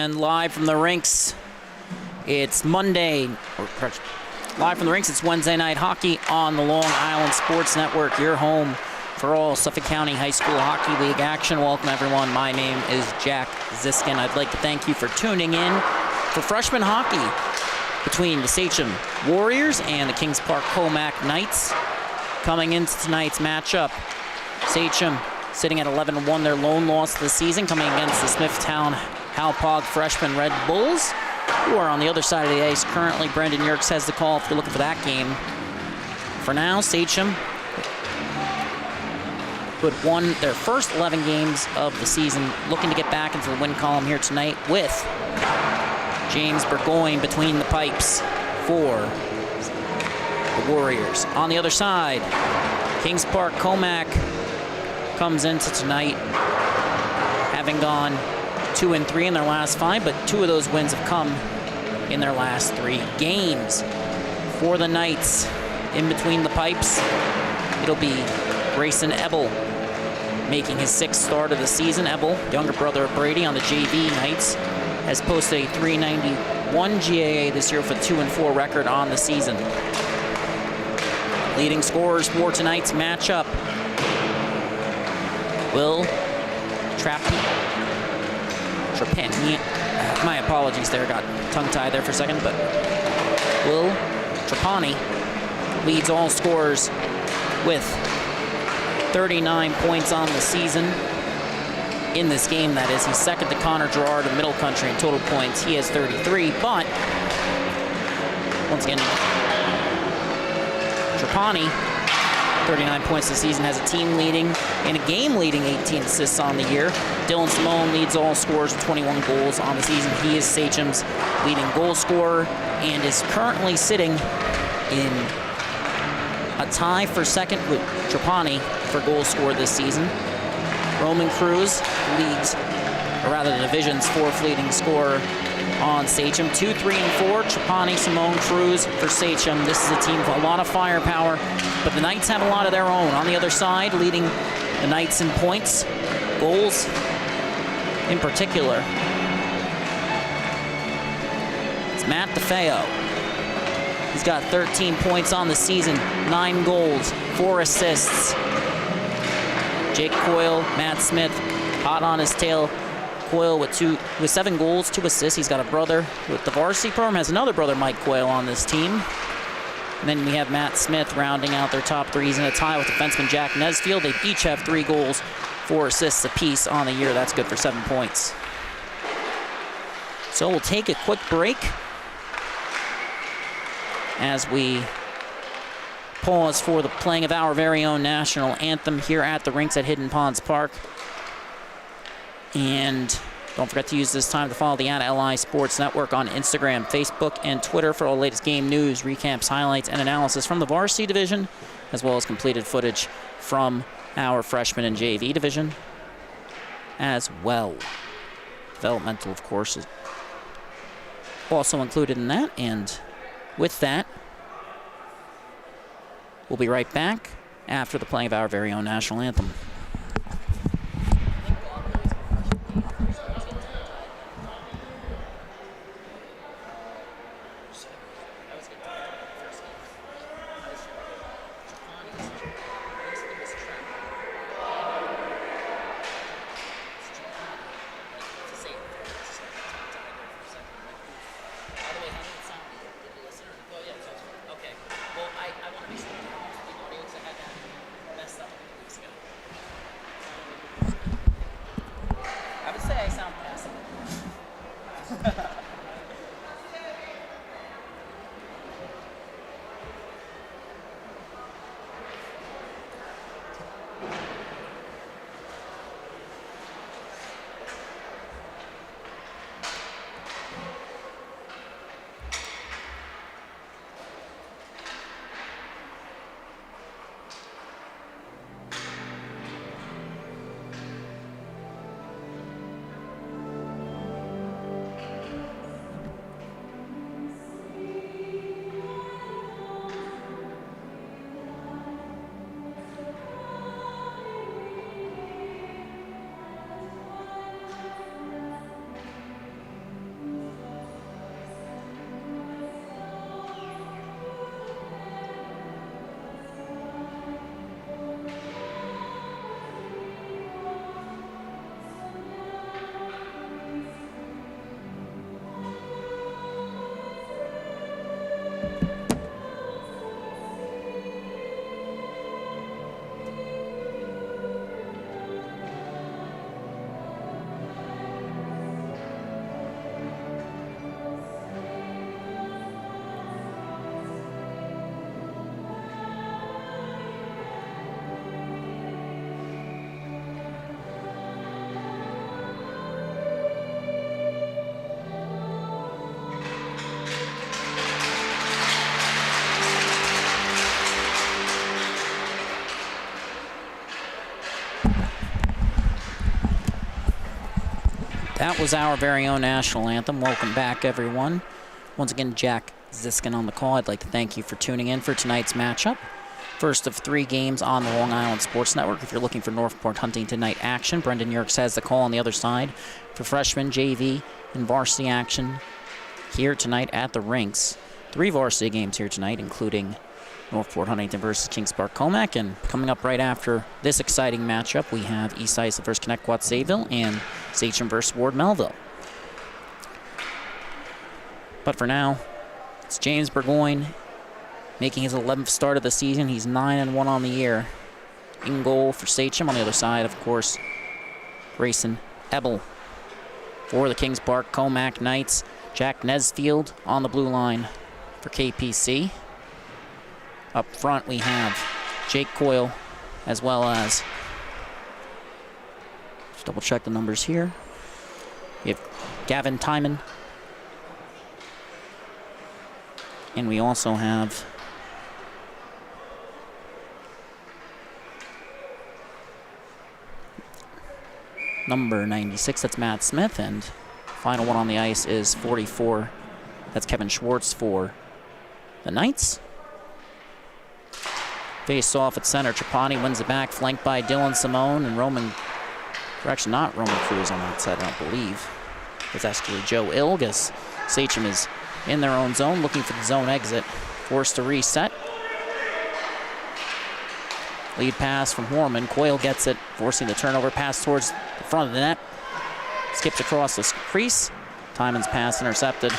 And live from the rinks, it's Monday. Live from the rinks, it's Wednesday night hockey on the Long Island Sports Network, your home for all Suffolk County High School Hockey League action. Welcome, everyone. My name is Jack Ziskin. I'd like to thank you for tuning in for freshman hockey between the Sachem Warriors and the Kings Park Commack Knights. Coming into tonight's matchup, Sachem sitting at 11-1, their lone loss of the season, coming against the Smithtown Halpog freshman Red Bulls, who are on the other side of the ice. Currently, Brendan Yerkes has the call if you're looking for that game. For now, Sachem, who had won their first 11 games of the season, looking to get back into the win column here tonight with James Burgoyne between the pipes for the Warriors. On the other side, Kings Park Commack comes into tonight having gone 2-3 in their last 5, but 2 of those wins have come in their last 3 games. For the Knights, in between the pipes, it'll be Grayson Ebel making his 6th start of the season. Ebel, younger brother of Brady on the JV Knights, has posted a .391 GAA this year with a 2-4 record on the season. Leading scorers for tonight's matchup, Will Trapani. My apologies there, got tongue-tied there for a second, but Will Trapani leads all scorers with 39 points on the season. In this game, that is. He's second to Connor Gerard of Middle Country in total points. He has 33, but once again, Trapani, 39 points this season, has a team leading and a game leading 18 assists on the year. Dylan Simone leads all scorers with 21 goals on the season. He is Sachem's leading goal scorer and is currently sitting in a tie for second with Trapani for goal scored this season. Roman Cruz leads, or rather the division's 4th leading scorer on Sachem. 2, 3, and 4, Trapani, Simone, Cruz for Sachem. This is a team with a lot of firepower, but the Knights have a lot of their own. On the other side, leading the Knights in points, goals in particular, it's Matt DeFeo. He's got 13 points on the season, 9 goals, 4 assists. Jake Coyle, Matt Smith, hot on his tail. Coyle with 7 goals, 2 assists. He's got a brother with the varsity program, has another brother, Mike Coyle, on this team. And then we have Matt Smith rounding out their top 3. He's in a tie with defenseman Jack Nesfield. They each have 3 goals, 4 assists apiece on the year. That's good for 7 points. So we'll take a quick break as we pause for the playing of our very own national anthem here at the rinks at Hidden Ponds Park. And don't forget to use this time to follow the @LI Sports Network on Instagram, Facebook, and Twitter for all the latest game news, recaps, highlights, and analysis from the varsity division, as well as completed footage from our freshman and JV division as well. Developmental, of course, is also included in that. And with that, we'll be right back after the playing of our very own national anthem. That was our very own national anthem. Welcome back, everyone. Once again, Jack Ziskin on the call. I'd like to thank you for tuning in for tonight's matchup. First of 3 games on the Long Island Sports Network. If you're looking for Northport Huntington night action, Brendan Yerkes has the call on the other side for freshman, JV, and varsity action here tonight at the rinks. 3 varsity games here tonight, including Northport Huntington versus Kings Park Commack. And coming up right after this exciting matchup, we have East Islip versus Connecticut Sayville and Sachem versus Ward Melville. But for now, it's James Burgoyne making his 11th start of the season. He's 9-1 on the year. In goal for Sachem. On the other side, of course, Grayson Ebel. For the Kings Park Commack Knights, Jack Nesfield on the blue line for KPC. Up front, we have Jake Coyle, as well as, just double check the numbers here. We have Gavin Timon. And we also have number 96, that's Matt Smith, and final one on the ice is 44, that's Kevin Schwartz for the Knights. Face off at center, Trapani wins it back, flanked by Dylan Simone and Roman, or actually not Roman Cruz on that side, I don't believe. It's actually Joe Ilgas. Sachem is in their own zone, looking for the zone exit, forced to reset. Lead pass from Horman. Coyle gets it, forcing the turnover pass towards the front of the net. Skipped across the crease. Timon's pass intercepted.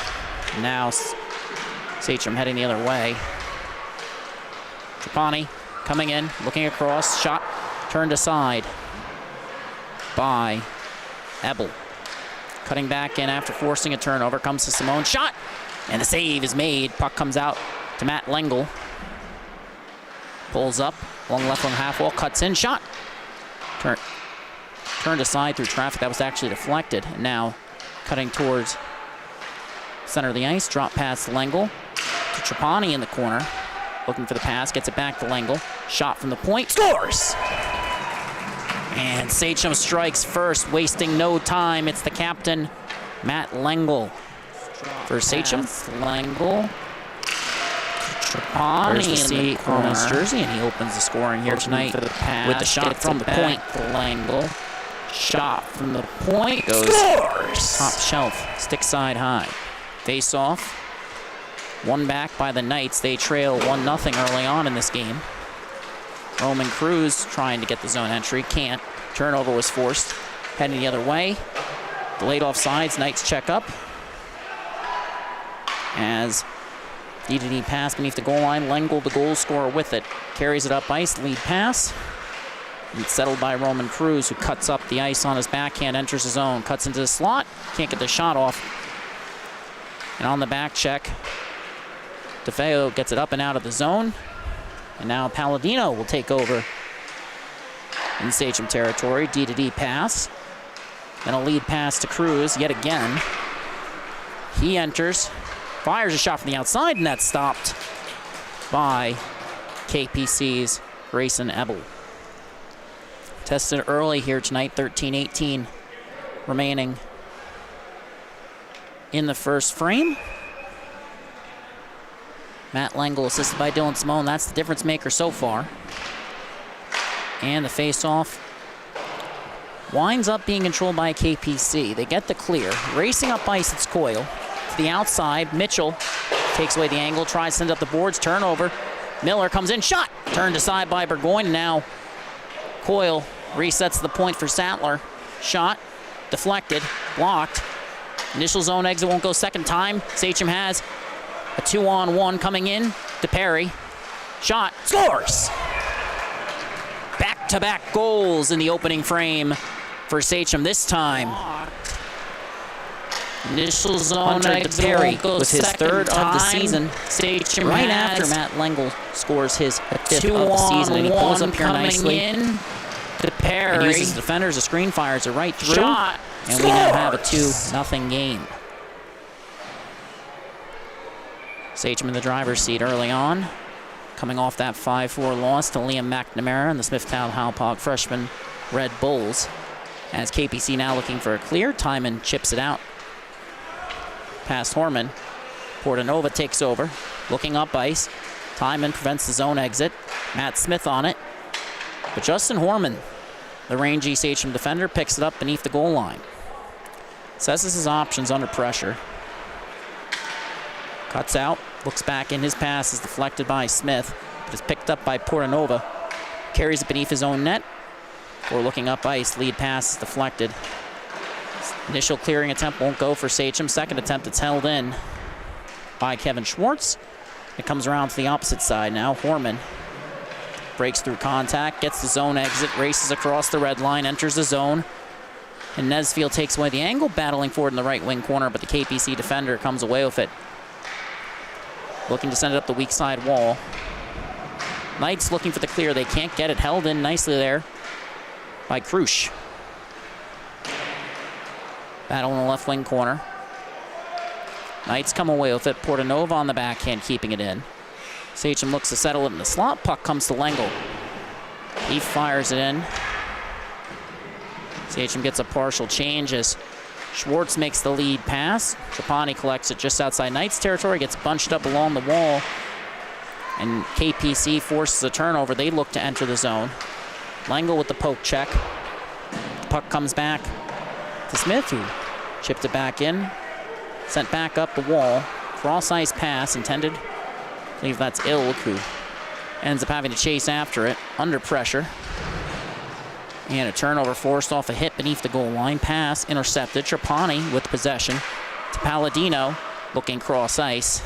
Now Sachem heading the other way. Trapani coming in, looking across. Shot turned aside by Ebel. Cutting back in after forcing a turnover. Comes to Simone. Shot! And the save is made. Puck comes out to Matt Lengel. Pulls up along the left wing half wall. Cuts in. Shot! Turned aside through traffic. That was actually deflected. And now cutting towards center of the ice. Drop pass to Lengel. To Trapani in the corner. Looking for the pass. Gets it back to Lengel. Shot from the point. Scores! And Sachem strikes first, wasting no time. It's the captain, Matt Lengel. For Sachem, Lengel. Trapani in the corner. His jersey, and he opens the scoring here tonight with the shot from the point. Lengel. Shot from the point. Scores! Top shelf, stick side high. Face off. One back by the Knights. They trail 1-0 early on in this game. Roman Cruz trying to get the zone entry. Can't. Turnover was forced. Heading the other way. Delayed offsides. Knights check up. As D-to-D pass beneath the goal line. Lengel, the goal scorer, with it. Carries it up ice. Lead pass. And it's settled by Roman Cruz, who cuts up the ice on his backhand. Enters his zone. Cuts into the slot. Can't get the shot off. And on the back check, DeFeo gets it up and out of the zone. And now Palladino will take over in Sachem territory. D-to-D pass. Then a lead pass to Cruz yet again. He enters, fires a shot from the outside, and that's stopped by KPC's Grayson Ebel. Tested early here tonight, 13-18 remaining in the first frame. Matt Lengel assisted by Dylan Simone. That's the difference maker so far. And the face-off winds up being controlled by KPC. They get the clear. Racing up ice, it's Coyle. To the outside, Mitchell takes away the angle, tries to send up the boards, turnover. Miller comes in, shot! Turned aside by Burgoyne. Now Coyle resets the point for Sattler. Shot, deflected, blocked. Initial zone exit won't go second time. Sachem has a 2-on-1 coming in to Perry. Shot, scores! Back-to-back goals in the opening frame for Sachem this time. Initial zone exit Perry with his third of the season. Sachem right after Matt Lengel scores his fifth of the season, and he pulls up here nicely. In to Perry. And uses the defenders. The screen fires it right through. Shot, and we now have a 2-0 game. Sachem in the driver's seat early on, coming off that 5-4 loss to Liam McNamara and the Smithtown Hauppauge freshman Red Bulls. As KPC now looking for a clear, Timon chips it out. Past Horman. Portanova takes over. Looking up ice. Timon prevents the zone exit. Matt Smith on it. But Justin Horman, the rangy Sachem defender, picks it up beneath the goal line. Assesses his options under pressure. Cuts out. Looks back in. His pass is deflected by Smith. But is picked up by Portanova. Carries it beneath his own net. Or looking up ice. Lead pass is deflected. Initial clearing attempt won't go for Sachem. Second attempt, it's held in by Kevin Schwartz. It comes around to the opposite side now. Horman breaks through contact, gets the zone exit, races across the red line, enters the zone. And Nesfield takes away the angle, battling forward in the right wing corner, but the KPC defender comes away with it. Looking to send it up the weak side wall. Knights looking for the clear. They can't get it. Held in nicely there by Krusch. Battle in the left wing corner. Knights come away with it. Portanova on the backhand, keeping it in. Sachem looks to settle it in the slot. Puck comes to Lengel. He fires it in. Sachem gets a partial change as Schwartz makes the lead pass. Trapani collects it just outside Knights territory, gets bunched up along the wall, and KPC forces a turnover. They look to enter the zone. Lengel with the poke check. The puck comes back to Smith, who chipped it back in. Sent back up the wall. Cross-ice pass intended. I believe that's Ilg, who ends up having to chase after it under pressure. And a turnover forced off a hit beneath the goal line. Pass intercepted. Trapani with possession to Palladino, looking cross-ice.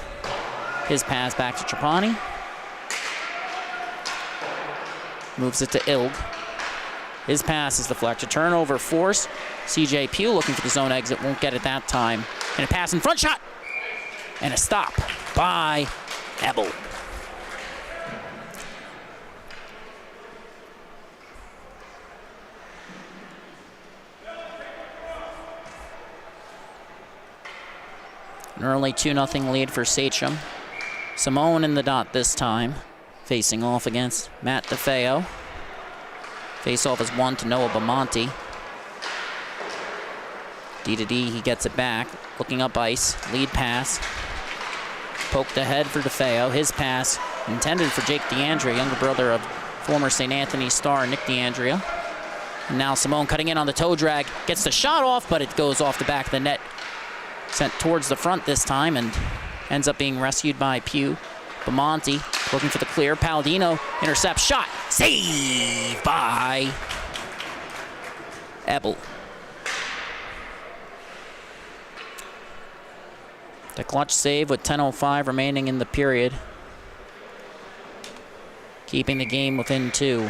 His pass back to Trapani. Moves it to Ilg. His pass is deflected. Turnover forced. CJ Pugh looking for the zone exit. Won't get it that time. And a pass in front, shot! And a stop by Ebel. An early 2-0 lead for Sachem. Simone in the dot this time, facing off against Matt DeFeo. Face-off is 1 to Noah Bamonte. D-to-D, he gets it back. Looking up ice, lead pass. Poked ahead for DeFeo. His pass intended for Jake DeAndrea, younger brother of former St. Anthony star Nick DeAndrea. And now Simone cutting in on the toe drag. Gets the shot off, but it goes off the back of the net. Sent towards the front this time and ends up being rescued by Pugh. Bamonte looking for the clear. Palladino intercepts, shot. Save by Ebel. The clutch save with 10:05 remaining in the period. Keeping the game within 2.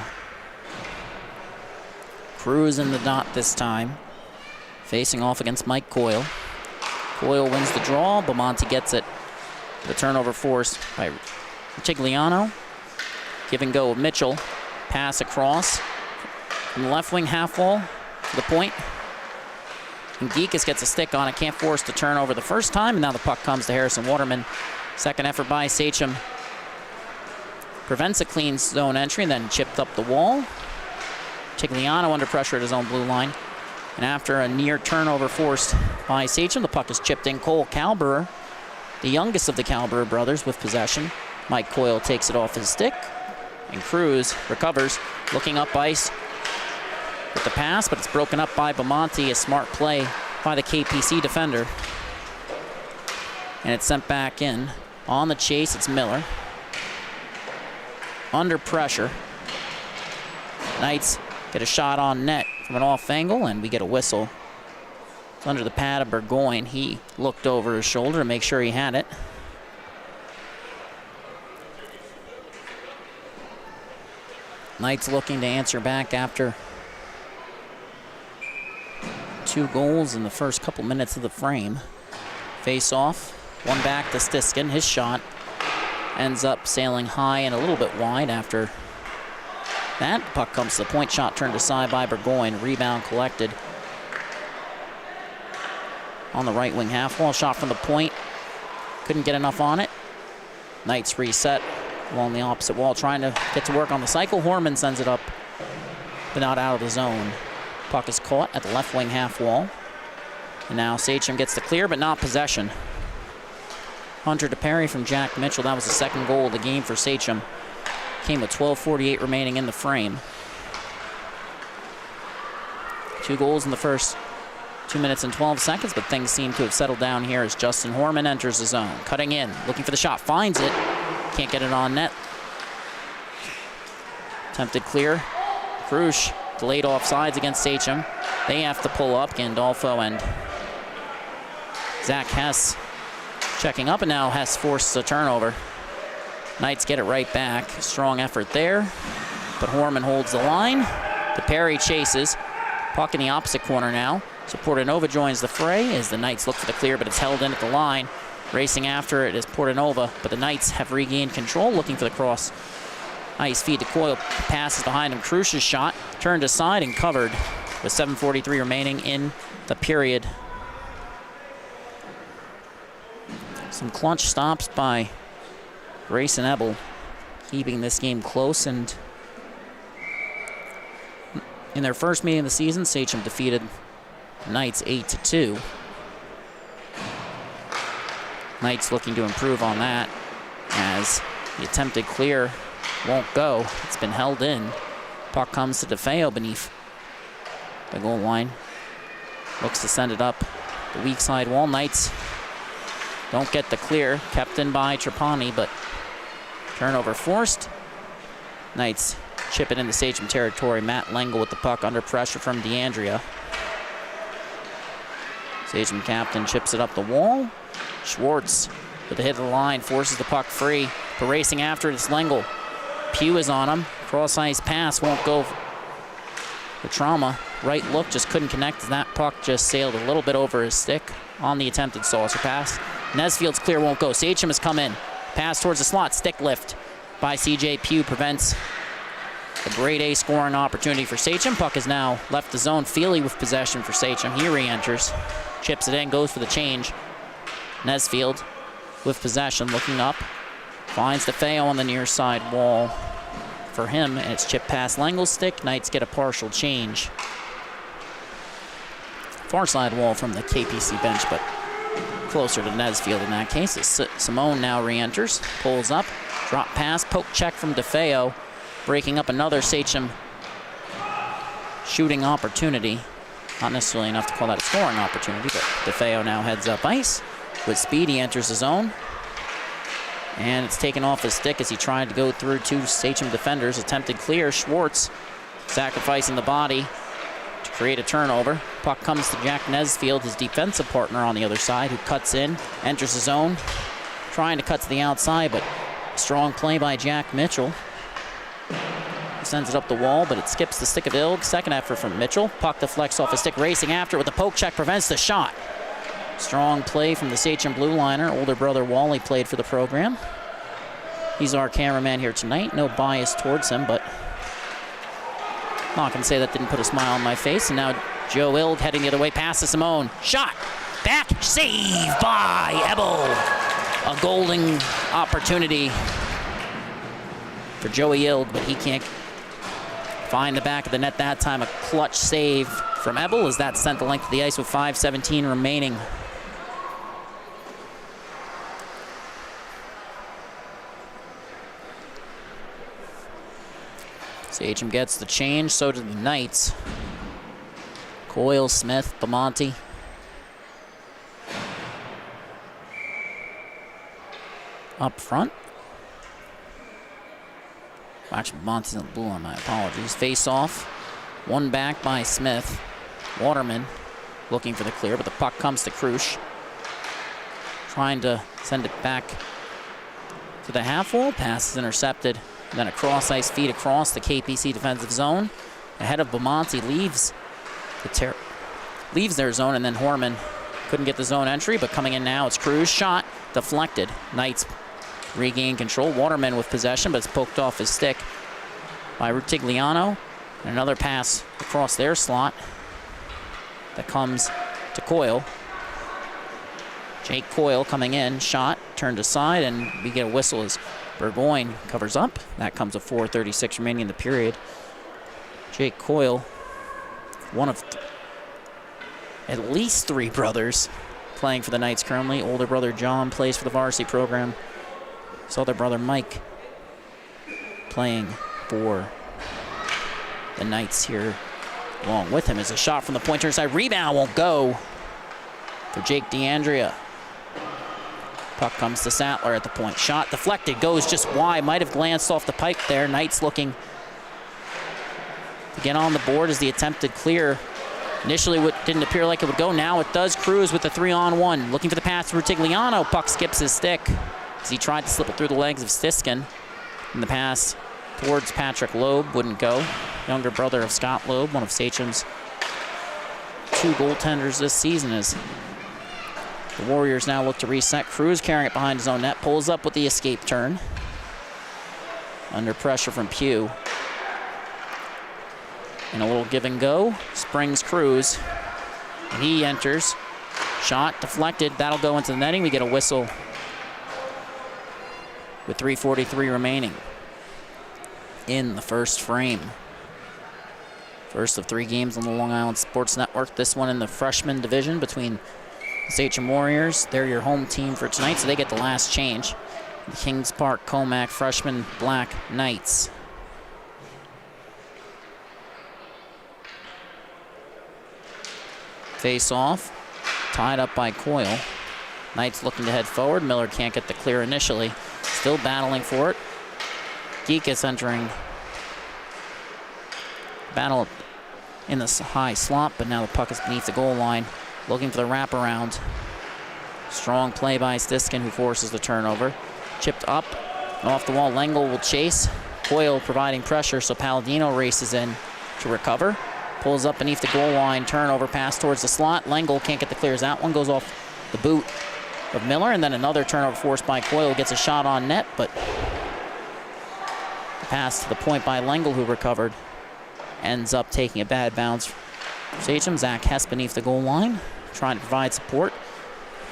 Cruz in the dot this time. Facing off against Mike Coyle. Coyle wins the draw. Bamonte gets it. The turnover forced by Tigliano. Give and go with Mitchell. Pass across from the left wing half wall to the point. And Geekus gets a stick on it. Can't force the turnover the first time. And now the puck comes to Harrison Waterman. Second effort by Sachem. Prevents a clean zone entry and then chipped up the wall. Tigliano under pressure at his own blue line. And after a near turnover forced by Sachem, the puck is chipped in. Cole Calberer, the youngest of the Calberer brothers, with possession. Mike Coyle takes it off his stick. And Cruz recovers, looking up ice with the pass, but it's broken up by Bamonte. A smart play by the KPC defender. And it's sent back in. On the chase, it's Miller. Under pressure. Knights get a shot on net from an off angle, and we get a whistle. It's under the pad of Burgoyne. He looked over his shoulder to make sure he had it. Knights looking to answer back after 2 goals in the first couple minutes of the frame. Face off, one back to Stiskin. His shot ends up sailing high and a little bit wide after that. Puck comes to the point, shot turned aside by Burgoyne. Rebound collected on the right wing half wall. Shot from the point, couldn't get enough on it. Knights reset along the opposite wall, trying to get to work on the cycle. Horman sends it up, but not out of the zone. Puck is caught at the left wing half wall. And now Sachem gets the clear, but not possession. Hunter to parry from Jack Mitchell. That was the second goal of the game for Sachem. Came with 12:48 remaining in the frame. 2 goals in the first 2 minutes and 12 seconds, but things seem to have settled down here as Justin Horman enters the zone. Cutting in, looking for the shot, finds it. Can't get it on net. Attempted clear. Krush delayed offsides against Sachem. They have to pull up. Gandolfo and Zach Hess checking up, and now Hess forces a turnover. Knights get it right back. Strong effort there, but Horman holds the line. DePerry chases. Puck in the opposite corner now. So Portanova joins the fray as the Knights look for the clear, but it's held in at the line. Racing after it is Portanova, but the Knights have regained control, looking for the cross. Nice feed to Coyle. Passes behind him. Krush's shot turned aside and covered with 7:43 remaining in the period. Some clutch stops by Grayson Ebel, keeping this game close. And in their first meeting of the season, Sachem defeated the Knights 8-2. Knights looking to improve on that as the attempted clear won't go. It's been held in. Puck comes to DeFeo beneath the goal line. Looks to send it up the weak side wall. Knights don't get the clear. Kept in by Trapani, but turnover forced. Knights chip it into Sachem territory. Matt Lengel with the puck under pressure from DeAndrea. Sachem captain chips it up the wall. Schwartz with a hit of the line forces the puck free, but racing after it is Lengel. Pugh is on him. Cross-ice pass won't go. The trauma. Right look just couldn't connect as that puck just sailed a little bit over his stick on the attempted saucer pass. Nesfield's clear won't go. Sachem has come in. Pass towards the slot. Stick lift by CJ Pugh prevents a grade A scoring opportunity for Sachem. Puck has now left the zone. Feely with possession for Sachem. He re-enters. Chips it in. Goes for the change. Nesfield with possession. Looking up. Finds DeFeo on the near side wall for him. And it's chip past Lengel's stick. Knights get a partial change. Far side wall from the KPC bench, but closer to Nesfield in that case. Simone now re-enters, pulls up, drop pass, poke check from DeFeo, breaking up another Sachem shooting opportunity. Not necessarily enough to call that a scoring opportunity, but DeFeo now heads up ice. With speed, he enters the zone. And it's taken off his stick as he tried to go through 2 Sachem defenders. Attempted clear. Schwartz sacrificing the body to create a turnover. Puck comes to Jack Nesfield, his defensive partner on the other side, who cuts in, enters the zone, trying to cut to the outside, but strong play by Jack Mitchell. Sends it up the wall, but it skips the stick of Ilg. Second effort from Mitchell. Puck deflects off his stick, racing after it with a poke check, prevents the shot. Strong play from the Sachem blue liner. Older brother Wally played for the program. He's our cameraman here tonight. No bias towards him, but not gonna say that didn't put a smile on my face. And now Joe Ilg heading the other way, pass to Simone. Shot, back, save by Ebel. A golden opportunity for Joey Ilg, but he can't find the back of the net that time. A clutch save from Ebel as that sent the length of the ice with 5:17 remaining. Sachem gets the change, so do the Knights. Coyle, Smith, Bamonte. Up front. Actually, Bamonte's on the blue line, my apologies. Face off. One back by Smith. Waterman looking for the clear, but the puck comes to Krush. Trying to send it back to the half wall. Pass is intercepted. And then a cross-ice feed across the KPC defensive zone. Ahead of Bamonte, leaves their zone, and then Horman couldn't get the zone entry, but coming in now, it's Cruz. Shot deflected. Knights regain control. Waterman with possession, but it's poked off his stick by Rutigliano. And another pass across their slot that comes to Coyle. Jake Coyle coming in, shot, turned aside, and we get a whistle as Burgoyne covers up. That comes with 4:36 remaining in the period. Jake Coyle one of at least 3 brothers playing for the Knights currently. Older brother John plays for the varsity program. His other brother Mike playing for the Knights here along with him. Is a shot from the point turn side. Rebound won't go for Jake DeAndrea. Puck comes to Sattler at the point. Shot deflected, goes just wide. Might have glanced off the pipe there. Knights looking to get on the board as the attempted clear. Initially, what didn't appear like it would go. Now it does. Cruz with the 3-on-1. Looking for the pass through Tigliano. Puck skips his stick as he tried to slip it through the legs of Stiskin. And the pass towards Patrick Loeb wouldn't go. Younger brother of Scott Loeb, one of Sachem's 2 goaltenders this season, as the Warriors now look to reset. Cruz carrying it behind his own net. Pulls up with the escape turn. Under pressure from Pugh. And a little give and go. Springs Cruz. And he enters. Shot deflected. That'll go into the netting. We get a whistle with 3:43 remaining in the first frame. First of 3 games on the Long Island Sports Network. This one in the freshman division between the Sachem Warriors. They're your home team for tonight, so they get the last change. The Kings Park Commack freshman Black Knights. Face off, tied up by Coyle. Knights looking to head forward. Miller can't get the clear initially. Still battling for it. Geekus entering battle in the high slot, but now the puck is beneath the goal line. Looking for the wraparound. Strong play by Stiskin, who forces the turnover. Chipped up and off the wall. Lengel will chase. Coyle providing pressure, so Palladino races in to recover. Pulls up beneath the goal line. Turnover pass towards the slot. Lengel can't get the clears. That one goes off the boot of Miller, and then another turnover forced by Coyle. Gets a shot on net, but the pass to the point by Lengel, who recovered, ends up taking a bad bounce. Sachem, Zach Hess beneath the goal line, trying to provide support.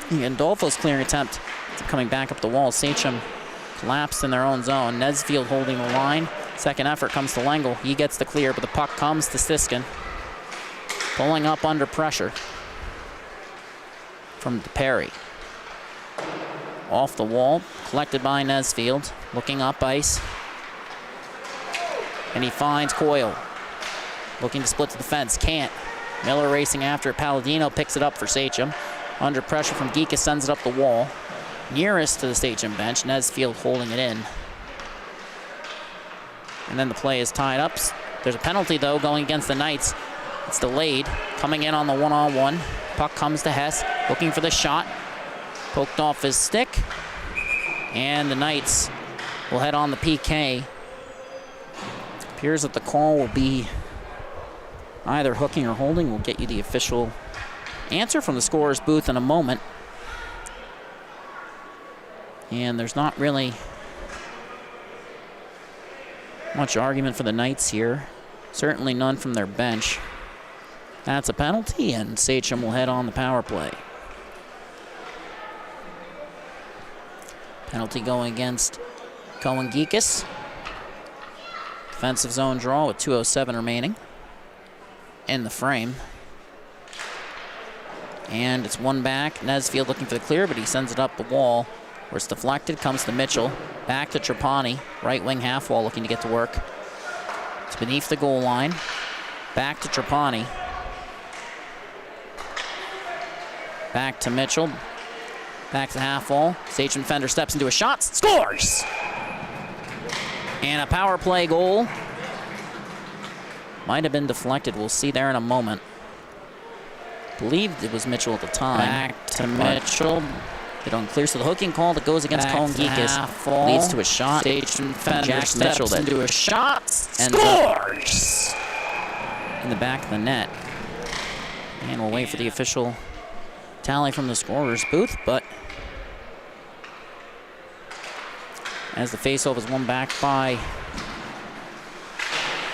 Gandolfo's clearing attempt coming back up the wall. Sachem collapsed in their own zone. Nesfield holding the line. Second effort comes to Lengel. He gets the clear, but the puck comes to Stiskin. Pulling up under pressure from Perry. Off the wall, collected by Nesfield. Looking up ice. And he finds Coyle. Looking to split to the fence, can't. Miller racing after it. Palladino picks it up for Sachem. Under pressure from Geekus, sends it up the wall. Nearest to the Sachem bench, Nesfield holding it in. And then the play is tied up. There's a penalty, though, going against the Knights. It's delayed. Coming in on the 1-on-1. Puck comes to Hess, looking for the shot. Poked off his stick. And the Knights will head on the PK. Appears that the call will be either hooking or holding. We'll get you the official answer from the scorer's booth in a moment. And there's not really much argument for the Knights here. Certainly none from their bench. That's a penalty, and Sachem will head on the power play. Penalty going against Cohen Geekus. Defensive zone draw with 2:07 remaining in the frame. And it's one back. Nesfield looking for the clear, but he sends it up the wall where it's deflected. Comes to Mitchell. Back to Trapani. Right wing half wall looking to get to work. It's beneath the goal line. Back to Trapani. Back to Mitchell. Back to half wall. Sachem defender steps into a shot. Scores! And a power play goal. Might have been deflected. We'll see there in a moment. Believed it was Mitchell at the time. Back to Mitchell. It unclear, so the hooking call that goes against Cohen Geekus leads to a shot. Jack Mitchell into a shot. Scores! In the back of the net. And we'll wait for the official tally from the scorer's booth, but as the faceoff is won back by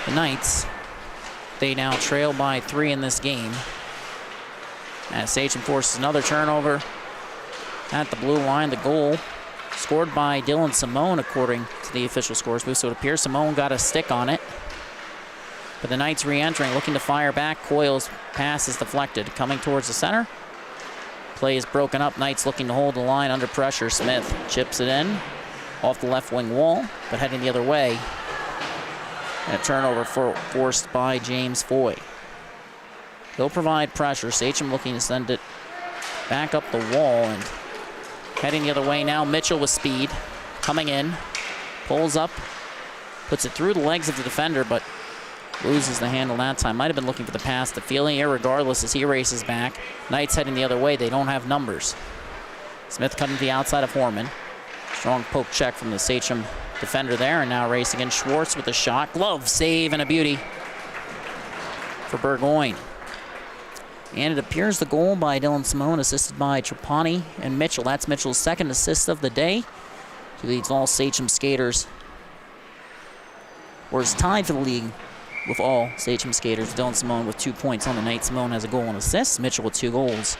the Knights, they now trail by 3 in this game. As Sachem forces another turnover at the blue line. The goal scored by Dylan Simone, according to the official scores booth. So it appears Simone got a stick on it. But the Knights re-entering, looking to fire back. Coyle's pass is deflected. Coming towards the center. Play is broken up. Knights looking to hold the line under pressure. Smith chips it in off the left wing wall, but heading the other way. And a turnover forced by James Foy. They'll provide pressure. Sachem looking to send it back up the wall and heading the other way now. Mitchell with speed. Coming in. Pulls up. Puts it through the legs of the defender, but loses the handle that time. Might have been looking for the pass to Feely, irregardless as he races back. Knights heading the other way. They don't have numbers. Smith cutting to the outside of Horman. Strong poke check from the Sachem defender there, and now racing in Schwartz with a shot. Glove save and a beauty for Burgoyne. And it appears the goal by Dylan Simone, assisted by Trapani and Mitchell. That's Mitchell's second assist of the day. He leads all Sachem skaters, or is tied for the league with all Sachem skaters. Dylan Simone with 2 points on the night. Simone has a goal and assist. Mitchell with 2 goals.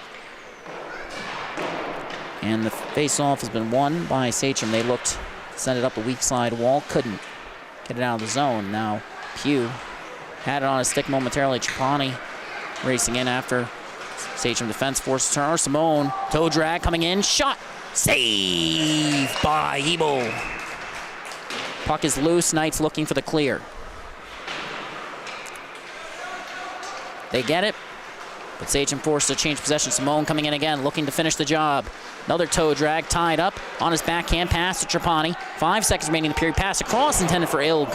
And the face-off has been won by Sachem. They looked to send it up a weak side wall. Couldn't get it out of the zone. Now Pugh had it on his stick momentarily. Trapani racing in after Sachem defense forces turnover. Simone, toe drag coming in. Shot. Save by Ebel. Puck is loose. Knights looking for the clear. They get it, but Sachem forced to change possession. Simone coming in again, looking to finish the job. Another toe drag, tied up on his backhand pass to Trapani. 5 seconds remaining in the period. Pass across, intended for Ilg.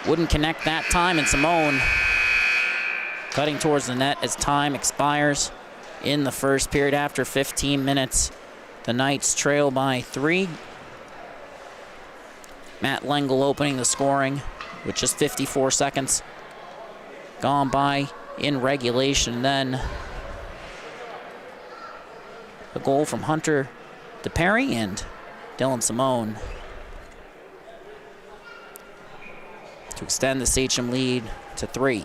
Wouldn't connect that time, and Simone cutting towards the net as time expires in the first period. After 15 minutes, the Knights trail by 3. Matt Lengel opening the scoring with just 54 seconds gone by in regulation. Then a goal from Hunter DePerry and Dylan Simone to extend the Sachem lead to 3.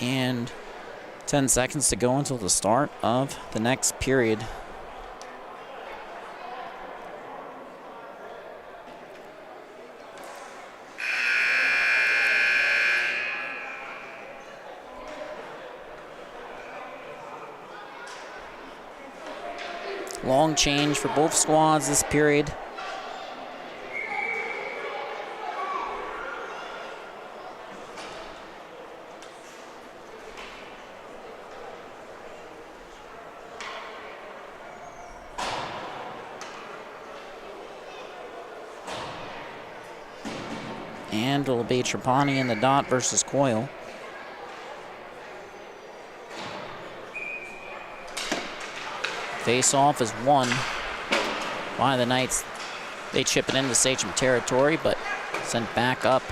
And 10 seconds to go until the start of the next period. Long change for both squads this period. And it'll be Trapani in the dot versus Coyle. Face-off is won by the Knights. They chip it into Sachem territory, but sent back up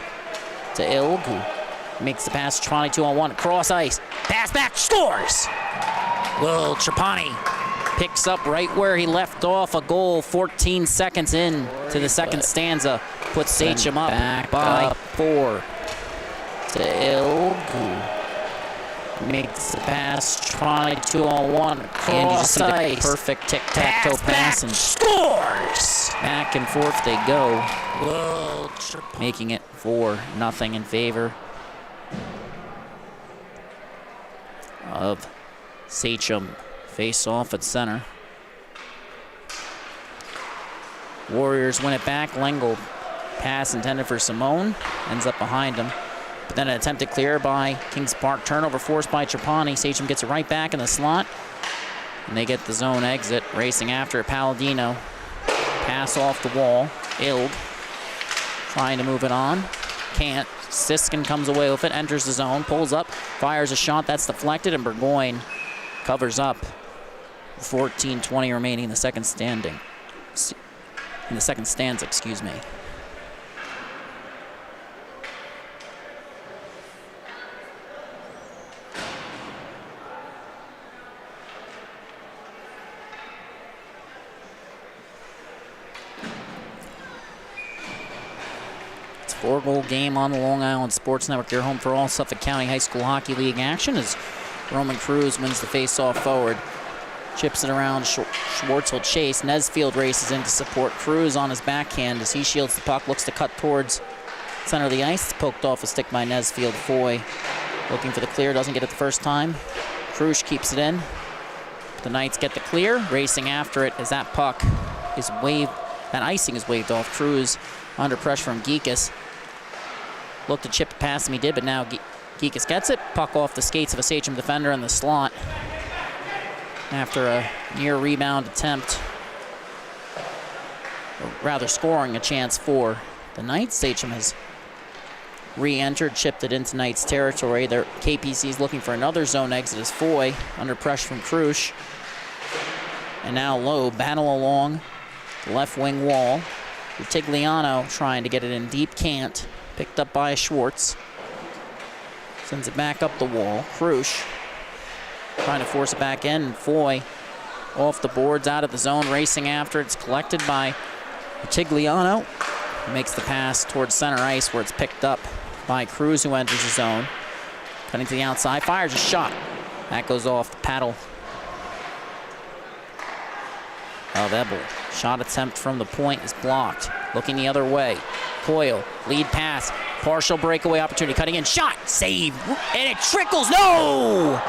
to Ilg, who makes the pass to Trapani 2-on-1. Cross ice. Pass back. Scores! Will Trapani picks up right where he left off. A goal 14 seconds in to the second stanza. Puts Sachem up back by 4 to Ilg, who makes the pass. Trapani 2-on-1. And you just see the perfect tic-tac-toe pass and scores! Back and forth they go, making it 4-0 in favor of Sachem. Face off at center. Warriors win it back. Lengel pass intended for Simone. Ends up behind him. But then an attempted clear by Kings Park. Turnover forced by Trapani. Sachem gets it right back in the slot. And they get the zone exit. Racing after Palladino. Pass off the wall. Ilg trying to move it on. Can't. Siskin comes away with it. Enters the zone. Pulls up. Fires a shot. That's deflected. And Burgoyne covers up. 14:20 remaining in the second standing. In the second stanza, excuse me. 4-goal game on the Long Island Sports Network. Your home for all Suffolk County High School Hockey League action as Roman Cruz wins the face-off forward. Chips it around. Schwartz will chase. Nesfield races in to support Cruz on his backhand as he shields the puck. Looks to cut towards center of the ice. It's poked off a stick by Nesfield. Foy looking for the clear. Doesn't get it the first time. Cruz keeps it in. The Knights get the clear. Racing after it as that puck is waved. That icing is waved off. Cruz under pressure from Geekus. Looked to chip past him. He did, but now Geekus gets it. Puck off the skates of a Sachem defender in the slot. After a near rebound attempt, or rather scoring a chance for the Knights. Sachem has re-entered, chipped it into Knights territory. Their KPC is looking for another zone exit as Foy under pressure from Krush. And now Lowe battle along the left wing wall. Rutigliano trying to get it in deep, can't. Picked up by Schwartz. Sends it back up the wall. Krush trying to force it back in. Foy off the boards, out of the zone, racing after. It's collected by Rutigliano. Makes the pass towards center ice where it's picked up by Cruz, who enters the zone. Cutting to the outside, fires a shot. That goes off the paddle of Ebel. Shot attempt from the point is blocked. Looking the other way. Coyle, lead pass, partial breakaway opportunity, cutting in, shot, save, and it trickles, no!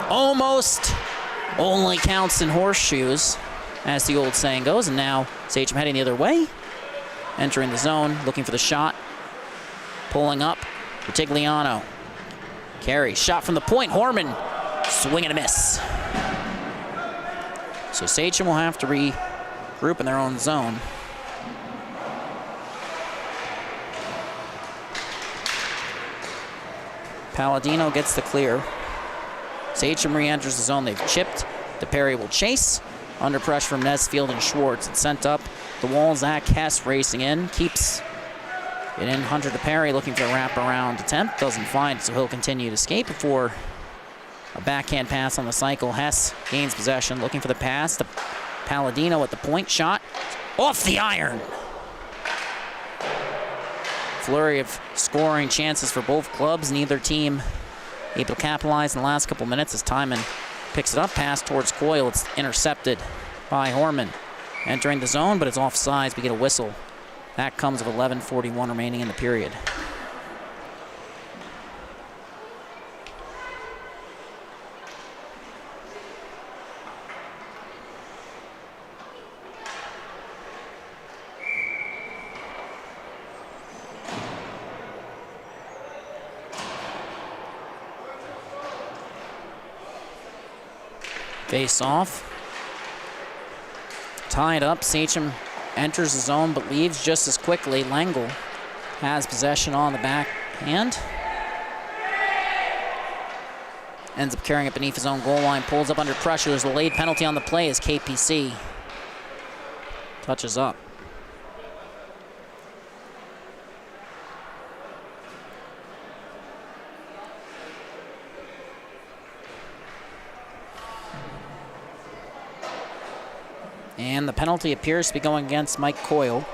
Almost only counts in horseshoes, as the old saying goes, and now Sachem heading the other way. Entering the zone, looking for the shot. Pulling up, Rutigliano. Carry, shot from the point, Horman, swing and a miss. So Sachem will have to regroup in their own zone. Palladino gets the clear. Sachem re-enters the zone. They've chipped. DePerry will chase. Under pressure from Nesfield and Schwartz. It's sent up the wall. Zach Hess racing in. Keeps it in. Hunter DePerry looking for a wraparound attempt. Doesn't find it, so he'll continue to skate before a backhand pass on the cycle. Hess gains possession. Looking for the pass to Palladino at the point. Shot off the iron. Flurry of scoring chances for both clubs. Neither team able to capitalize in the last couple minutes as Timon picks it up. Pass towards Coyle. It's intercepted by Horman. Entering the zone, but it's offsides. We get a whistle. That comes with 11:41 remaining in the period. Face off. Tied up. Sachem enters the zone but leaves just as quickly. Lengel has possession on the backhand. Ends up carrying it beneath his own goal line. Pulls up under pressure. There's a late penalty on the play as KPC touches up. And the penalty appears to be going against Mike Coyle.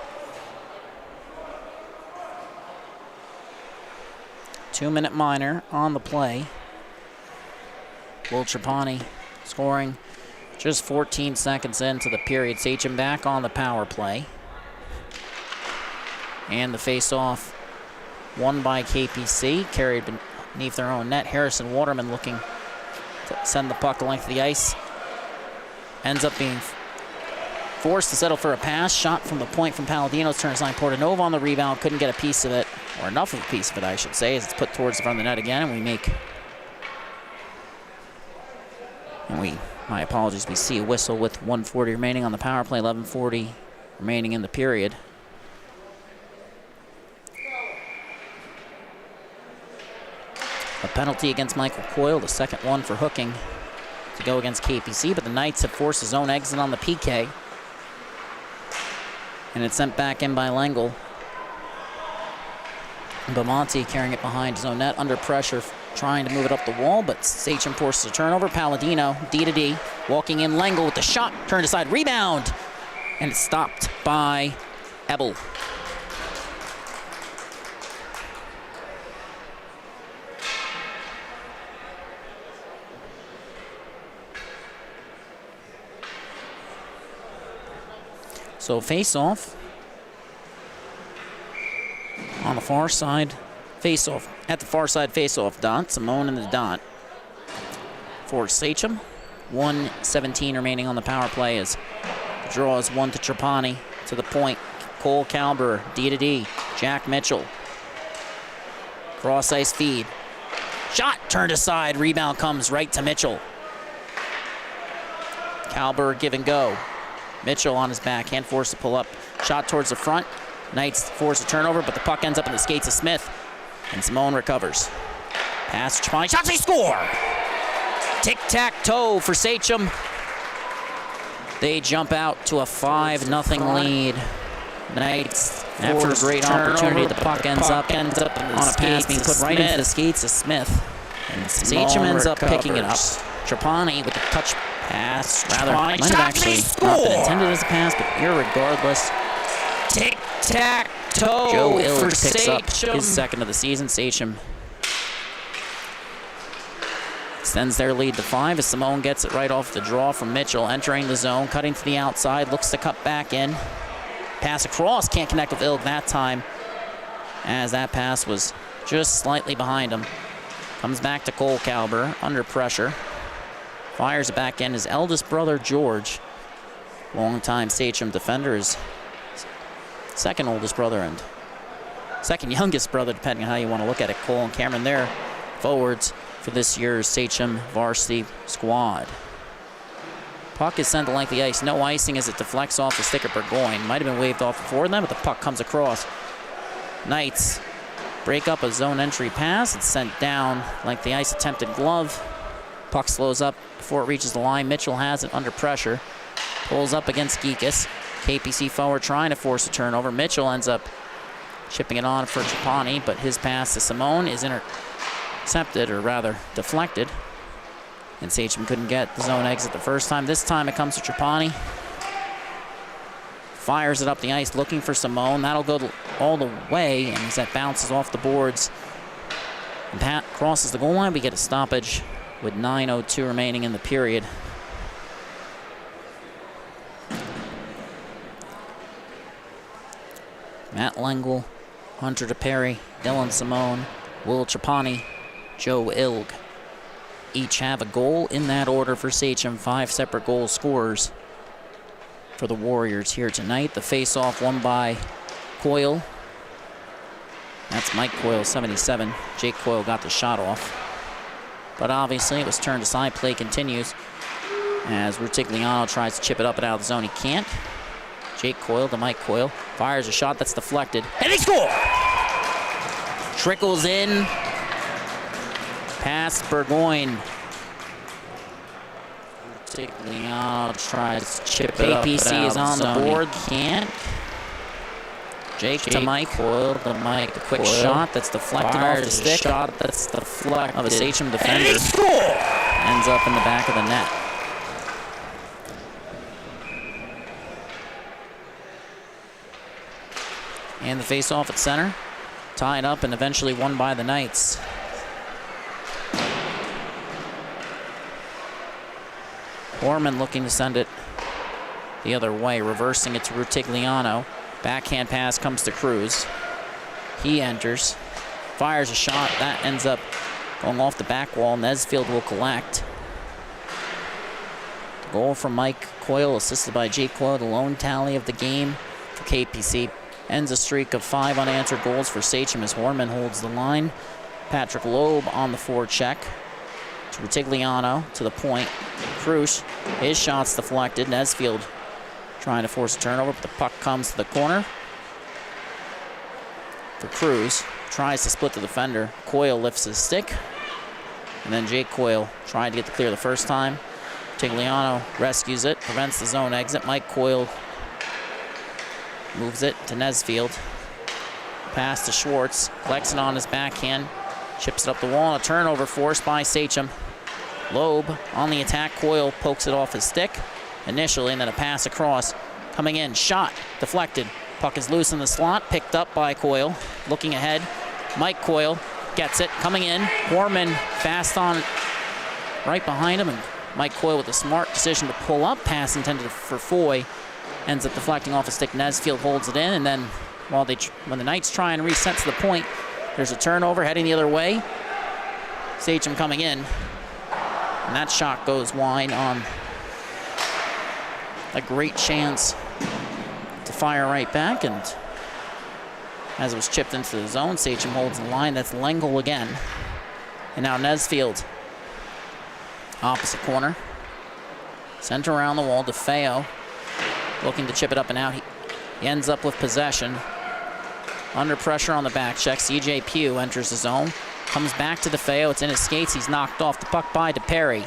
2-minute minor on the play. Will Trapani scoring just 14 seconds into the period. Sachem back on the power play. And the face-off won by KPC, carried beneath their own net. Harrison Waterman looking to send the puck the length of the ice. Ends up being forced to settle for a pass. Shot from the point from Palladino's turn line. Portanova on the rebound. Couldn't get a piece of it, or enough of a piece of it, I should say, as it's put towards the front of the net again. And we make, my apologies, we see a whistle with 1:40 remaining on the power play, 11:40 remaining in the period. A penalty against Michael Coyle, the second one for hooking to go against KPC, but the Knights have forced his own exit on the PK. And it's sent back in by Lengel. Bamonte carrying it behind his own net, under pressure, trying to move it up the wall, but Sachem forces a turnover. Palladino, D-to-D, walking in. Lengel with the shot, turned aside, rebound, and it's stopped by Ebel. So face-off on the far side. Face-off at the far side face-off dot. Simone in the dot for Sachem. 1:17 remaining on the power play as the draw is 1 to Trapani. To the point, Cole Kalber, D to D. Jack Mitchell. Cross ice feed. Shot turned aside. Rebound comes right to Mitchell. Kalber give and go. Mitchell on his backhand, forced to pull up. Shot towards the front. Knights force a turnover, but the puck ends up in the skates of Smith. And Simone recovers. Pass to Trapani. Shots, they score! Tic-tac-toe for Sachem. They jump out to a 5-0 lead. Knights, after a great opportunity, the puck ends up on a pass being put right into the skates of Smith. And Sachem ends up picking it up. Trapani with a touch pass. Rather, might have actually not been intended as a pass, but irregardless. Tic-tac-toe. Joe Ilg picks up his second of the season. Sachem extends their lead to 5 as Simone gets it right off the draw from Mitchell, entering the zone, cutting to the outside, looks to cut back in. Pass across, can't connect with Ilg that time, as that pass was just slightly behind him. Comes back to Cole Kalber, under pressure. Fires it back in. His eldest brother, George, longtime Sachem defender, his second oldest brother and second youngest brother, depending on how you want to look at it. Cole and Cameron there, forwards for this year's Sachem varsity squad. Puck is sent to length of the ice. No icing as it deflects off the stick of Burgoyne. Might have been waved off before then, but the puck comes across. Knights break up a zone entry pass. It's sent down length of the ice, attempted glove. Puck slows up before it reaches the line. Mitchell has it under pressure. Pulls up against Geekus. KPC forward trying to force a turnover. Mitchell ends up chipping it on for Trapani, but his pass to Simone is intercepted, or rather deflected. And Sachem couldn't get the zone exit the first time. This time it comes to Trapani. Fires it up the ice looking for Simone. That'll go all the way, and as that bounces off the boards and Pat crosses the goal line, we get a stoppage with 9:02 remaining in the period. Matt Lengel, Hunter DePerry, Dylan Simone, Will Trapani, Joe Ilg each have a goal in that order for Sachem. 5 separate goal scorers for the Warriors here tonight. The face-off won by Coyle. That's Mike Coyle, 77. Jake Coyle got the shot off. But obviously it was turned aside. Play continues as Rutigliano tries to chip it up and out of the zone. He can't. Jake Coyle to Mike Coyle. Fires a shot that's deflected. And they score! Trickles in. Past Burgoyne. Rutigliano tries to chip it up. KPC is on the board. Can't. Jake to Mike. Coyle to Mike. A quick shot that's deflected off the stick. Shot that's deflected of a Sachem defender. And they score! Ends up in the back of the net. And the face-off at center. Tied up and eventually won by the Knights. Orman looking to send it the other way, reversing it to Rutigliano. Backhand pass comes to Cruz. He enters, fires a shot. That ends up going off the back wall. Nesfield will collect. The goal from Mike Coyle, assisted by Jake Coyle. The lone tally of the game for KPC. Ends a streak of 5 unanswered goals for Sachem as Horman holds the line. Patrick Loeb on the forecheck. To Rutigliano, to the point. Cruz, his shot's deflected. Nesfield trying to force a turnover, but the puck comes to the corner. For Cruz, tries to split the defender. Coyle lifts his stick. And then Jake Coyle trying to get the clear the first time. Rutigliano rescues it, prevents the zone exit. Mike Coyle moves it to Nesfield. Pass to Schwartz. Collects it on his backhand. Chips it up the wall. A turnover forced by Sachem. Loeb on the attack. Coyle pokes it off his stick initially, and then a pass across. Coming in. Shot. Deflected. Puck is loose in the slot. Picked up by Coyle. Looking ahead. Mike Coyle gets it. Coming in. Horman fast on right behind him. And Mike Coyle with a smart decision to pull up. Pass intended for Foy. ends up deflecting off a stick. Nesfield holds it in, and then when the Knights try and reset to the point, there's a turnover heading the other way. Sachem coming in, and that shot goes wide on a great chance to fire right back, and as it was chipped into the zone, Sachem holds the line. That's Lengel again. And now Nesfield, opposite corner. Center around the wall, DeFeo looking to chip it up and out. He ends up with possession. Under pressure on the back check, CJ Pugh enters the zone. Comes back to DeFeo, it's in his skates. He's knocked off the puck by DePerry.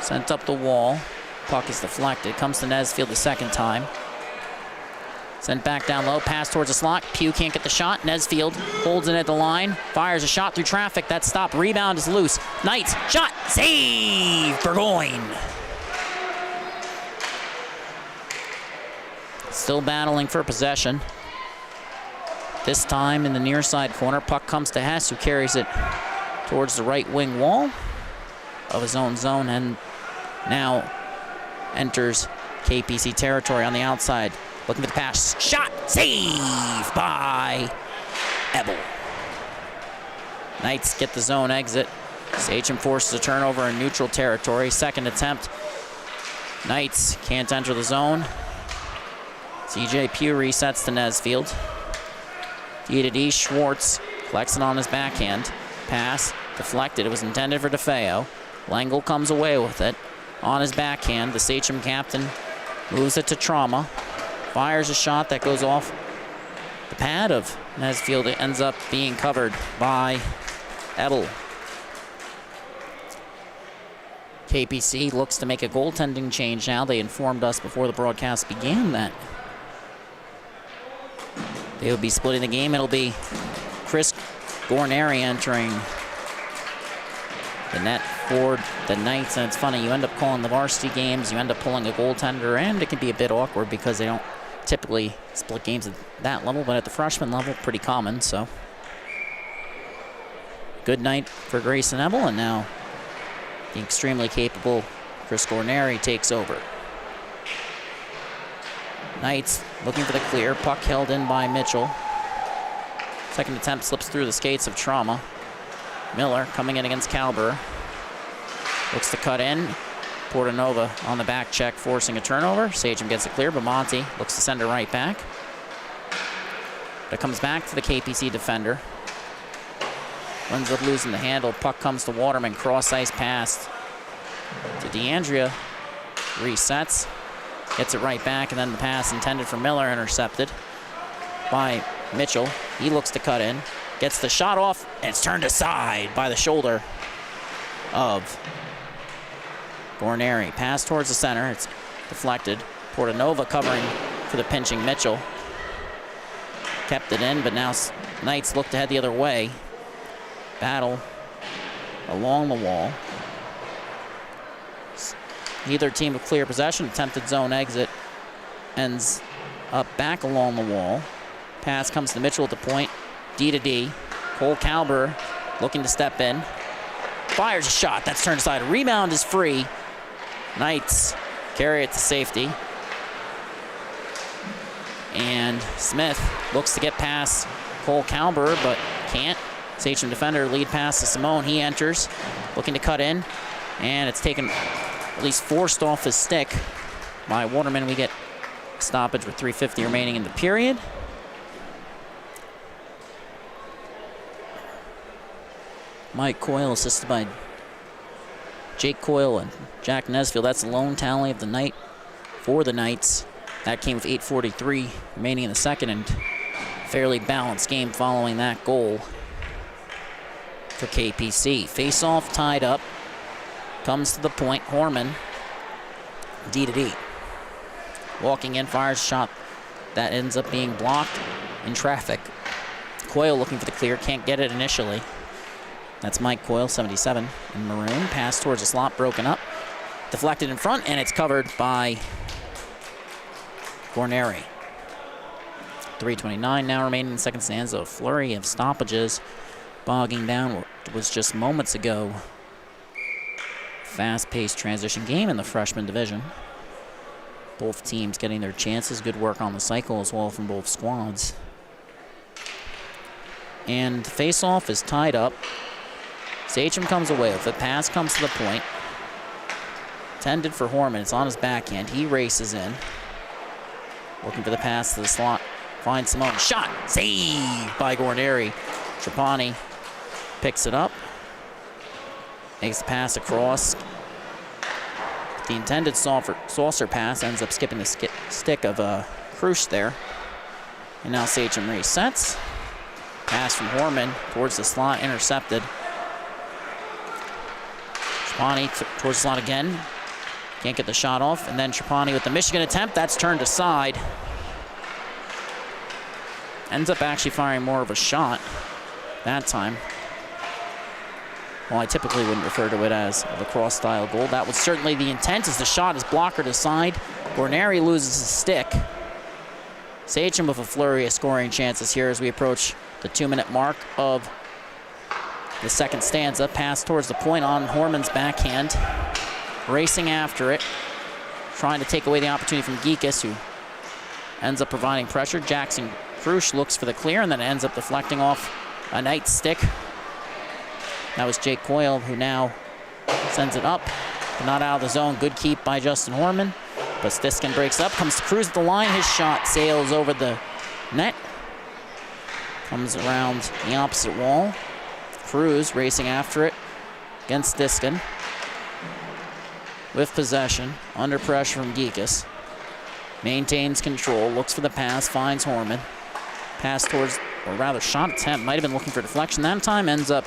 Sent up the wall. Puck is deflected. Comes to Nesfield the second time. Sent back down low, pass towards the slot. Pugh can't get the shot. Nesfield holds it at the line, fires a shot through traffic. That's stopped. Rebound is loose. Knights, shot, save, Burgoyne. Still battling for possession. This time in the near side corner, puck comes to Hess, who carries it towards the right wing wall of his own zone, and now enters KPC territory on the outside. Looking for the pass. Shot. Save by Ebel. Knights get the zone exit. Sachem forces a turnover in neutral territory. Second attempt. Knights can't enter the zone. CJ Pugh resets to Nesfield. D. Schwartz collects it on his backhand. Pass deflected. It was intended for DeFeo. Lengel comes away with it. On his backhand, the Sachem captain moves it to Trauma. Fires a shot that goes off the pad of Nesfield. It ends up being covered by Ebel. KPC looks to make a goaltending change now. They informed us before the broadcast began that they would be splitting the game. It'll be Chris Gorneri entering the net for the Knights. And it's funny, you end up calling the varsity games, you end up pulling a goaltender, and it can be a bit awkward because they don't typically split games at that level, but at the freshman level, pretty common. So good night for Grayson Ebel, and now the extremely capable Chris Gorneri takes over. Knights looking for the clear, puck held in by Mitchell. Second attempt slips through the skates of Trauma. Miller coming in against Calber. Looks to cut in. Portanova on the back check, forcing a turnover. Sachem gets it clear, but Monty looks to send it right back. But it comes back to the KPC defender. Ends up losing the handle. Puck comes to Waterman. Cross ice pass to DeAndrea. Resets. Gets it right back, and then the pass intended for Miller intercepted by Mitchell. He looks to cut in. Gets the shot off, and it's turned aside by the shoulder of Gorneri. Pass towards the center. It's deflected. Portanova covering for the pinching Mitchell. Kept it in, but now Knights look to head the other way. Battle along the wall. Neither team with clear possession. Attempted zone exit. Ends up back along the wall. Pass comes to Mitchell at the point. D. Cole Calber looking to step in. Fires a shot. That's turned aside. Rebound is free. Knights carry it to safety. And Smith looks to get past Cole Calber, but can't. Sachem defender lead pass to Simone. He enters, looking to cut in. And it's taken, at least forced off his stick by Waterman. We get stoppage with 3:50 remaining in the period. Mike Coyle assisted by Jake Coyle and Jack Nesfield. That's the lone tally of the night for the Knights. That came with 8:43 remaining in the second, and fairly balanced game following that goal for KPC. Face-off tied up. Comes to the point. Horman, D. Walking in, fires a shot that ends up being blocked in traffic. Coyle looking for the clear, can't get it initially. That's Mike Coyle, 77 in maroon. Pass towards the slot, broken up. Deflected in front, and it's covered by Gorneri. 3:29 now remaining in the second stanza. A flurry of stoppages bogging down what was just moments ago. Fast-paced transition game in the freshman division. Both teams getting their chances. Good work on the cycle as well from both squads. And the face-off is tied up. Sachem comes away with it. Pass comes to the point. Tended for Horman. It's on his backhand. He races in. Looking for the pass to the slot. Finds Simone. Shot. Save by Guarneri. Trapani picks it up. Makes the pass across. The intended saucer pass ends up skipping the stick of Krush there. And now Sachem resets. Pass from Horman towards the slot, intercepted. Trapani towards the slot again. Can't get the shot off. And then Trapani with the Michigan attempt. That's turned aside. Ends up actually firing more of a shot that time. Well, I typically wouldn't refer to it as a lacrosse-style goal. That was certainly the intent as the shot is blockered aside. Guarneri loses his stick. Sachem with a flurry of scoring chances here as we approach the 2-minute mark of the second stanza. Pass towards the point on Horman's backhand. Racing after it. Trying to take away the opportunity from Geekus, who ends up providing pressure. Jackson Krush looks for the clear and then ends up deflecting off a Knight's stick. That was Jake Coyle, who now sends it up, but not out of the zone. Good keep by Justin Horman. But Stiskin breaks up, comes to Cruz at the line. His shot sails over the net. Comes around the opposite wall. Cruz racing after it against Stiskin. With possession, under pressure from Geekus. Maintains control, looks for the pass, finds Horman. Pass towards, or rather shot attempt, might have been looking for deflection that time, ends up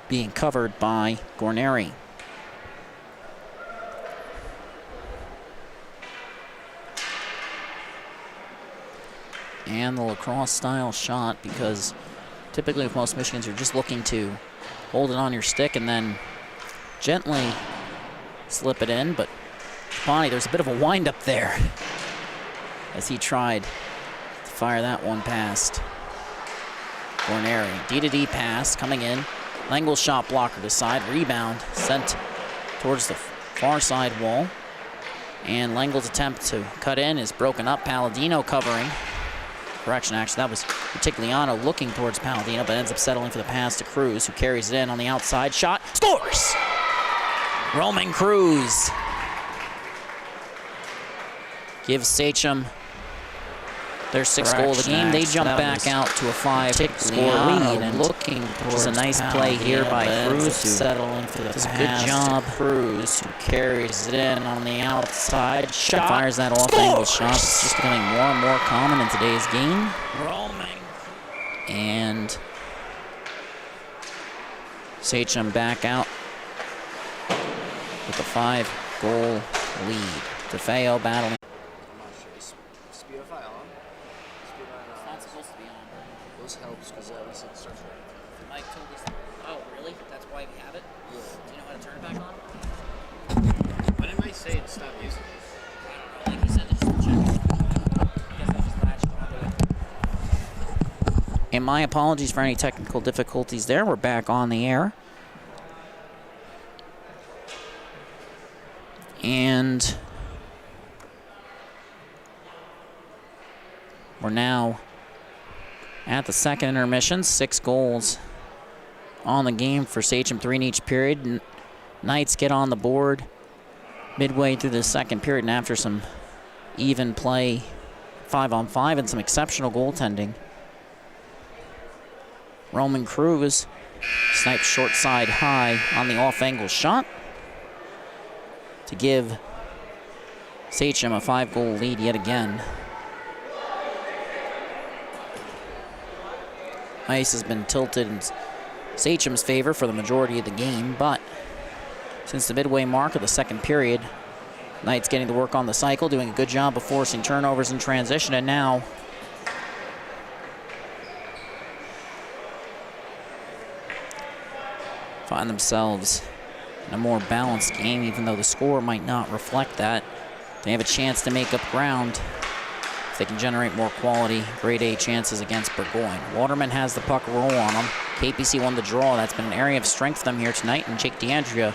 being covered by Guarneri. And the lacrosse-style shot, because typically with most Michigans, you're just looking to hold it on your stick and then gently slip it in, but Bonnie, there's a bit of a wind-up there as he tried to fire that one past Guarneri. D-to-D pass coming in. Lengel's shot blocker to side. Rebound sent towards the far side wall. And Lengel's attempt to cut in is broken up. Palladino covering. Correction, actually, that was Rutigliano looking towards Palladino, but ends up settling for the pass to Cruz, who carries it in on the outside. Shot. Scores! Roman Cruz gives Sachem their 6th goal of the game. They jump back out to a 5-score lead, and looking towards a nice play here by Cruz, who settling for the pass. Good job, Cruz, who carries it in on the outside. Shot fires that off-angle shot. It's just becoming more and more common in today's game. And Sachem back out with a 5-goal lead. DeFeo battling. Helps because we said search right. Mike told us. Oh, really? That's why we have it? Yeah. Do you know how to turn it back on? Why didn't I say it stop using it? I don't know. Like you said, just check. I guess I just latched onto it. And my apologies for any technical difficulties there. We're back on the air. And we're now at the second intermission. 6 goals on the game for Sachem, 3 in each period. Knights get on the board midway through the second period, and after some even play 5-on-5 and some exceptional goaltending, Roman Cruz snipes short side high on the off-angle shot to give Sachem a 5-goal lead yet again. Ice has been tilted in Sachem's favor for the majority of the game, but since the midway mark of the second period, Knights getting to work on the cycle, doing a good job of forcing turnovers in transition, and now find themselves in a more balanced game, even though the score might not reflect that. They have a chance to make up ground if they can generate more quality grade A chances against Burgoyne. Waterman has the puck roll on them. KPC won the draw. That's been an area of strength for them here tonight, and Jake DeAndrea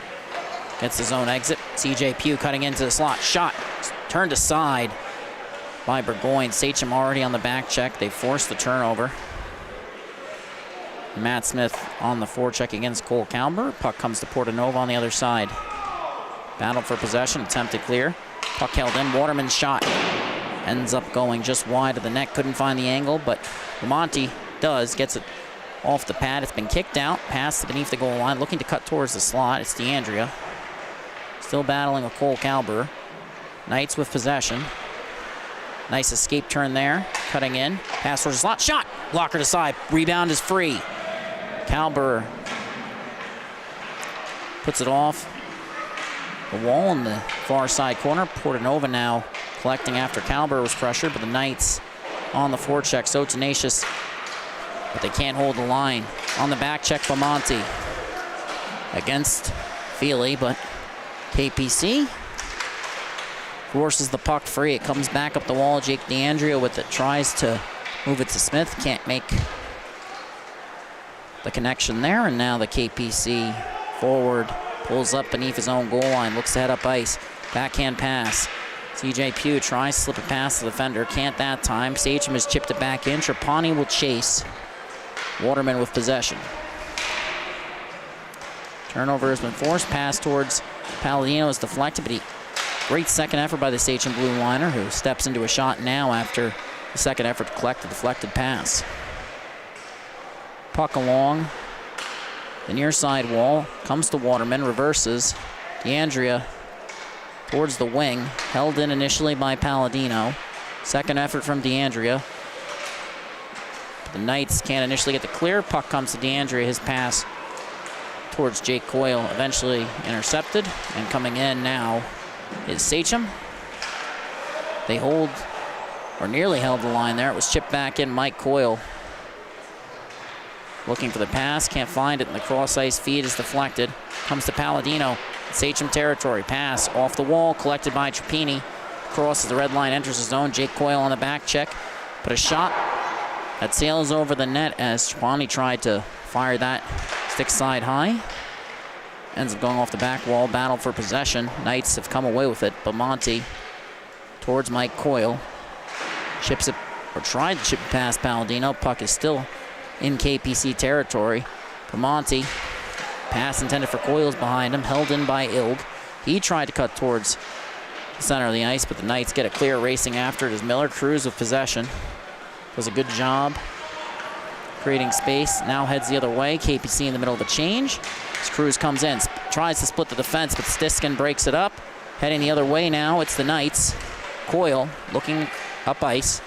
Gets his own exit. CJ Pugh cutting into the slot. Shot turned aside by Burgoyne. Sachem already on the back check. They forced the turnover. Matt Smith on the forecheck against Cole Calber. Puck comes to Portanova on the other side. Battle for possession, attempted clear. Puck held in, Waterman's shot ends up going just wide of the net. Couldn't find the angle, but Lamonti does, gets it off the pad. It's been kicked out, past beneath the goal line, looking to cut towards the slot. It's DeAndrea. Still battling with Cole Calber. Knights with possession. Nice escape turn there, cutting in. Pass towards the slot, shot! Blocker to side, rebound is free. Calber puts it off the wall in the far side corner. Portanova now collecting after Calber was pressured, but the Knights on the forecheck, so tenacious, but they can't hold the line. On the back check, Bamonti against Feely, but KPC forces the puck free. It comes back up the wall. Jake DeAndrea with it, tries to move it to Smith, can't make the connection there, and now the KPC forward pulls up beneath his own goal line, looks to head up ice. Backhand pass. CJ Pugh tries to slip it past the defender, can't that time. Sachem has chipped it back in. Trapani will chase. Waterman with possession. Turnover has been forced. Pass towards Palladino is deflected, but great second effort by the Sachem blue liner, who steps into a shot now after the second effort to collect the deflected pass. Puck along the near side wall, comes to Waterman, reverses. DeAndrea towards the wing, held in initially by Palladino. Second effort from DeAndrea. The Knights can't initially get the clear. Puck comes to DeAndrea, his pass towards Jake Coyle, eventually intercepted. And coming in now is Sachem. They hold, or nearly held the line there. It was chipped back in. Mike Coyle looking for the pass, can't find it, and the cross ice feed is deflected. Comes to Palladino, Sachem territory. Pass off the wall, collected by Trapani. Crosses the red line, enters the zone. Jake Coyle on the back check, but a shot that sails over the net as Trapani tried to fire that stick side high. Ends up going off the back wall. Battle for possession. Knights have come away with it. Bamonti towards Mike Coyle. Chips it, or tried to chip it past Palladino. Puck is still in KPC territory. Bamonti, pass intended for Coyle's behind him, held in by Ilg. He tried to cut towards the center of the ice, but the Knights get a clear, racing after it as Miller Cruz with possession. Does a good job creating space. Now heads the other way. KPC in the middle of the change. As Cruz comes in, tries to split the defense, but Stiskin breaks it up. Heading the other way now, it's the Knights. Coyle looking up ice.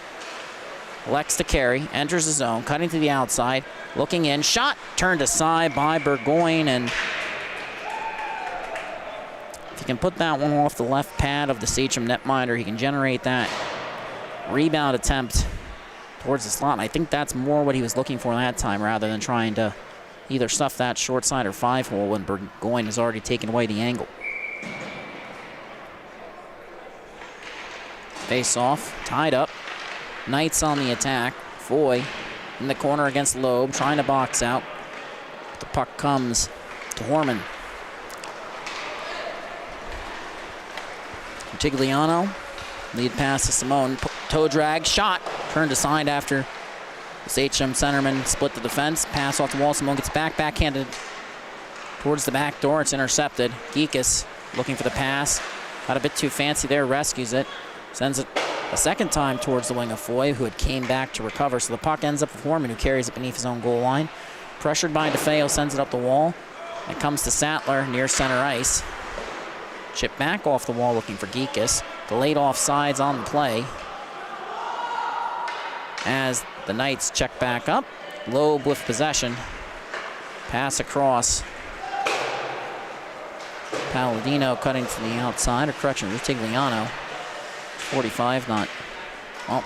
Elects to carry, enters the zone, cutting to the outside, looking in, shot turned aside by Burgoyne, and if he can put that one off the left pad of the Sachem netminder, he can generate that rebound attempt towards the slot. And I think that's more what he was looking for that time, rather than trying to either stuff that short side or 5-hole when Burgoyne has already taken away the angle. Face off, tied up. Knights on the attack. Foy in the corner against Loeb, trying to box out. The puck comes to Horman. Tigliano, lead pass to Simone. Toe drag, shot, turned aside after the Sachem centerman split the defense. Pass off the wall, Simone gets back, backhanded towards the back door. It's intercepted. Geekus looking for the pass. Got a bit too fancy there, rescues it. Sends it a second time towards the wing of Foy, who had came back to recover. So the puck ends up with Horman, who carries it beneath his own goal line. Pressured by DeFeo, sends it up the wall. It comes to Sattler near center ice. Chip back off the wall looking for Geekus. Delayed offsides on the play. As the Knights check back up. Loeb with possession. Pass across. Palladino cutting to the outside, or correction, Tigliano. 45, not, well,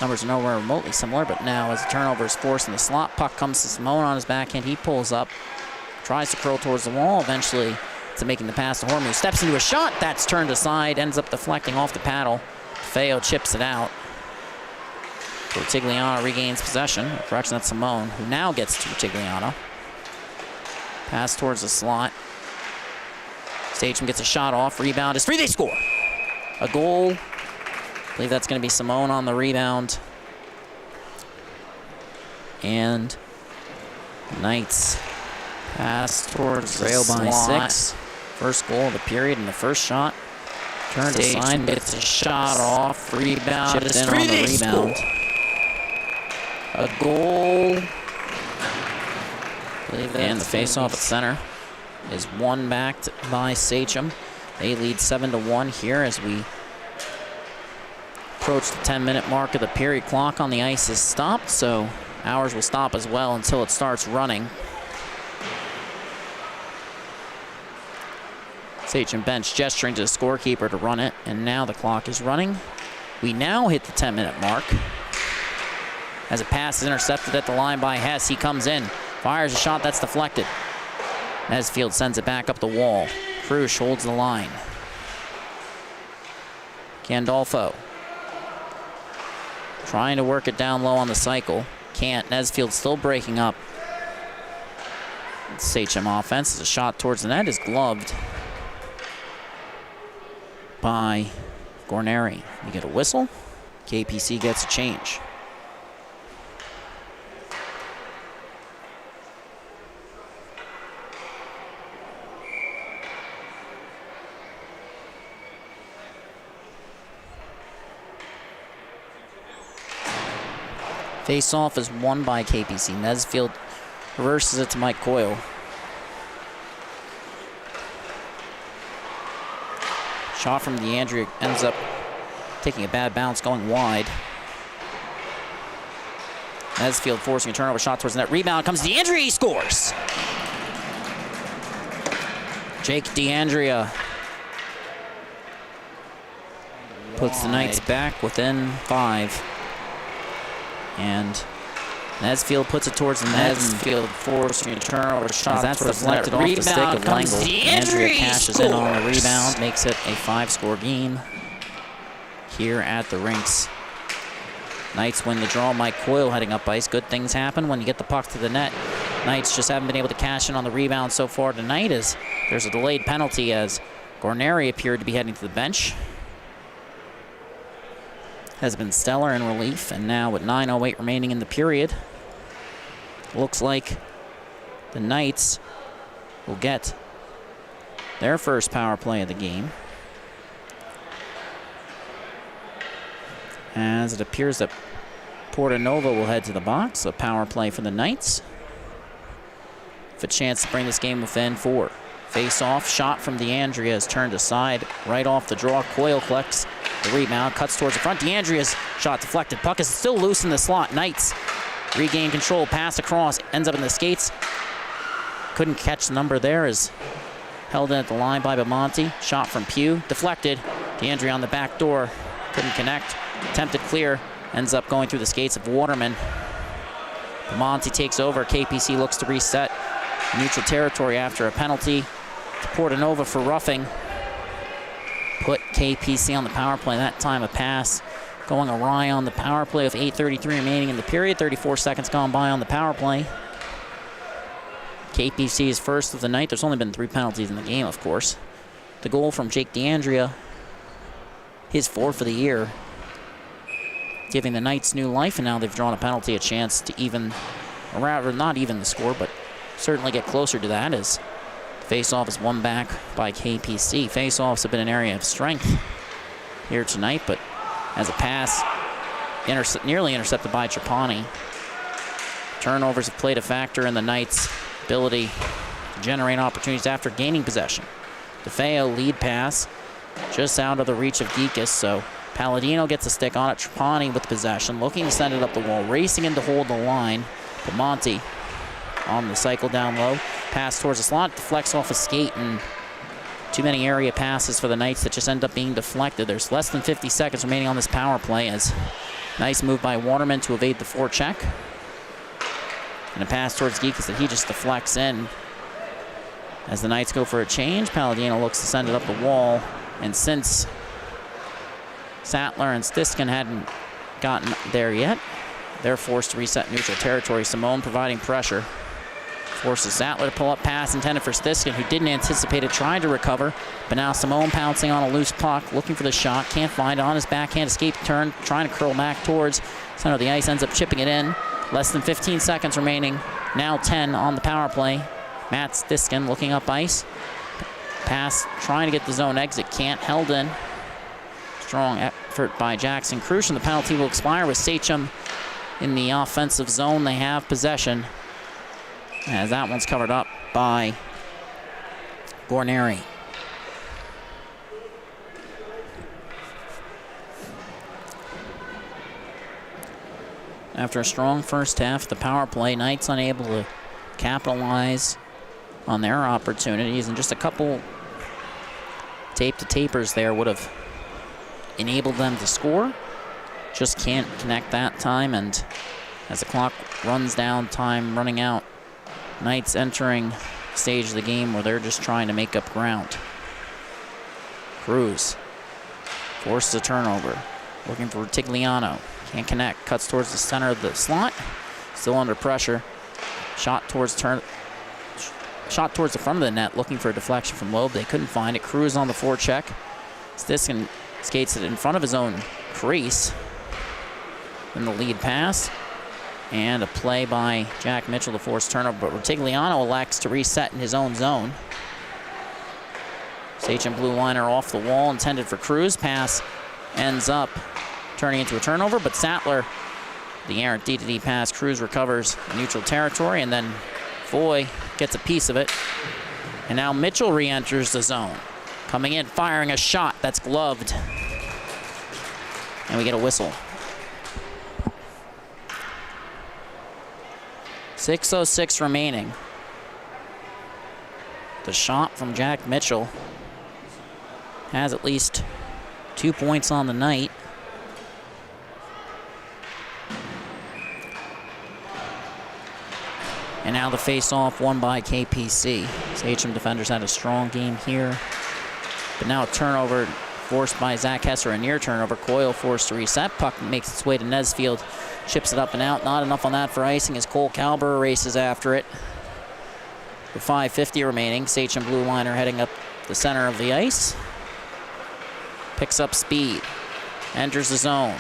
numbers are nowhere remotely similar, but now as the turnover is forced in the slot, puck comes to Simone on his backhand. He pulls up, tries to curl towards the wall, eventually to making the pass to Horman, who steps into a shot. That's turned aside, ends up deflecting off the paddle. Feo chips it out. Tigliano regains possession. Correction, that's Simone, who now gets to Tigliano. Pass towards the slot. Sachem gets a shot off, rebound is free, they score. A goal. I believe that's going to be Simone on the rebound. And Knights pass towards trail by 6. First goal of the period in the first shot. Turned aside, gets a shot off, rebound is in on the rebound. A goal. And the face-off at center is won back by Sachem. They lead 7-1 here as we approach the 10-minute mark of the period. Clock on the ice is stopped, so ours will stop as well until it starts running. Sachem bench gesturing to the scorekeeper to run it, and now the clock is running. We now hit the 10-minute mark. As a pass is intercepted at the line by Hess, he comes in, fires a shot that's deflected. Nesfield sends it back up the wall. Krusch holds the line. Gandolfo trying to work it down low on the cycle. Can't. Nesfield still breaking up. Sachem offense. A shot towards the net is gloved by Gorneri. We get a whistle. KPC gets a change. Face-off is won by KPC. Nesfield reverses it to Mike Coyle. Shot from DeAndrea ends up taking a bad bounce, going wide. Nesfield forcing a turnover shot towards the net. Rebound comes DeAndrea, he scores! Jake DeAndrea puts the Knights back within 5. And Nesfield puts it towards the net. Nesfield forcing a turnover shot. That's deflected off the stick of Langle. DeAndrea cashes in on the rebound, makes it a 5-score game here at the rinks. Knights win the draw. Mike Coyle heading up ice. Good things happen when you get the puck to the net. Knights just haven't been able to cash in on the rebound so far tonight, as there's a delayed penalty as Gorneri appeared to be heading to the bench. Has been stellar in relief, and now with 9:08 remaining in the period, looks like the Knights will get their first power play of the game, as it appears that Portanova will head to the box. A power play for the Knights, with a chance to bring this game within 4. Face-off, shot from DeAndrea is turned aside, right off the draw. Coyle collects the rebound, cuts towards the front. DeAndrea's shot deflected. Puck is still loose in the slot. Knights regain control, pass across, ends up in the skates. Couldn't catch the number there, is held in at the line by Bamonte. Shot from Pugh, deflected. DeAndrea on the back door, couldn't connect. Attempted clear, ends up going through the skates of Waterman. Bamonte takes over. KPC looks to reset neutral territory after a penalty to Portanova for roughing. Put KPC on the power play. That time a pass going awry on the power play with 8:33 remaining in the period. 34 seconds gone by on the power play. KPC is first of the night. There's only been 3 penalties in the game, of course. The goal from Jake DeAndrea, his 4th of the year, giving the Knights new life, and now they've drawn a penalty, a chance to even, or rather not even the score, but certainly get closer to that, as face-off is won back by KPC. Face-offs have been an area of strength here tonight, but as a pass, nearly intercepted by Trapani. Turnovers have played a factor in the Knights' ability to generate opportunities after gaining possession. DeFeo lead pass, just out of the reach of Geekus, so Palladino gets a stick on it. Trapani with possession, looking to send it up the wall, racing in to hold the line. Bamonte on the cycle down low. Pass towards the slot, deflects off a skate, and too many area passes for the Knights that just end up being deflected. There's less than 50 seconds remaining on this power play, as nice move by Waterman to evade the forecheck. And a pass towards Geekus that he just deflects in. As the Knights go for a change, Palladino looks to send it up the wall, and since Sattler and Stiskin hadn't gotten there yet, they're forced to reset neutral territory. Simone providing pressure. Forces Sattler to pull up pass intended for Stiskin, who didn't anticipate it, tried to recover. But now Simone pouncing on a loose puck, looking for the shot. Can't find it on his backhand, escape turn, trying to curl back towards center of the ice, ends up chipping it in. Less than 15 seconds remaining. Now 10 on the power play. Matt Stiskin looking up ice. Pass, trying to get the zone exit, can't, held in. Strong effort by Jackson Crucian. The penalty will expire with Sachem in the offensive zone. They have possession, as that one's covered up by Gorneri. After a strong first half, the power play, Knights unable to capitalize on their opportunities, and just a couple tape-to-tapers there would have enabled them to score. Just can't connect that time, and as the clock runs down, time running out, Knights entering stage of the game where they're just trying to make up ground. Cruz forces a turnover, looking for Tigliano. Can't connect, cuts towards the center of the slot. Still under pressure. Shot towards the front of the net, looking for a deflection from Loeb. They couldn't find it. Cruz on the forecheck. Stiskin skates it in front of his own crease. Then the lead pass. And a play by Jack Mitchell to force turnover, but Tigliano elects to reset in his own zone. Sachem blue liner off the wall, intended for Cruz. Pass ends up turning into a turnover, but Sattler, the errant D-to-D pass, Cruz recovers in neutral territory, and then Foy gets a piece of it. And now Mitchell re-enters the zone. Coming in, firing a shot that's gloved. And we get a whistle. 6:06 remaining. The shot from Jack Mitchell has at least 2 points on the night. And now the face-off won by KPC. Sachem defenders had a strong game here. But now a turnover forced by Zach Hesser, a near turnover. Coyle forced to reset. Puck makes its way to Nesfield. Chips it up and out. Not enough on that for icing as Cole Calber races after it. With 5:50 remaining, Sachem blue liner heading up the center of the ice. Picks up speed. Enters the zone.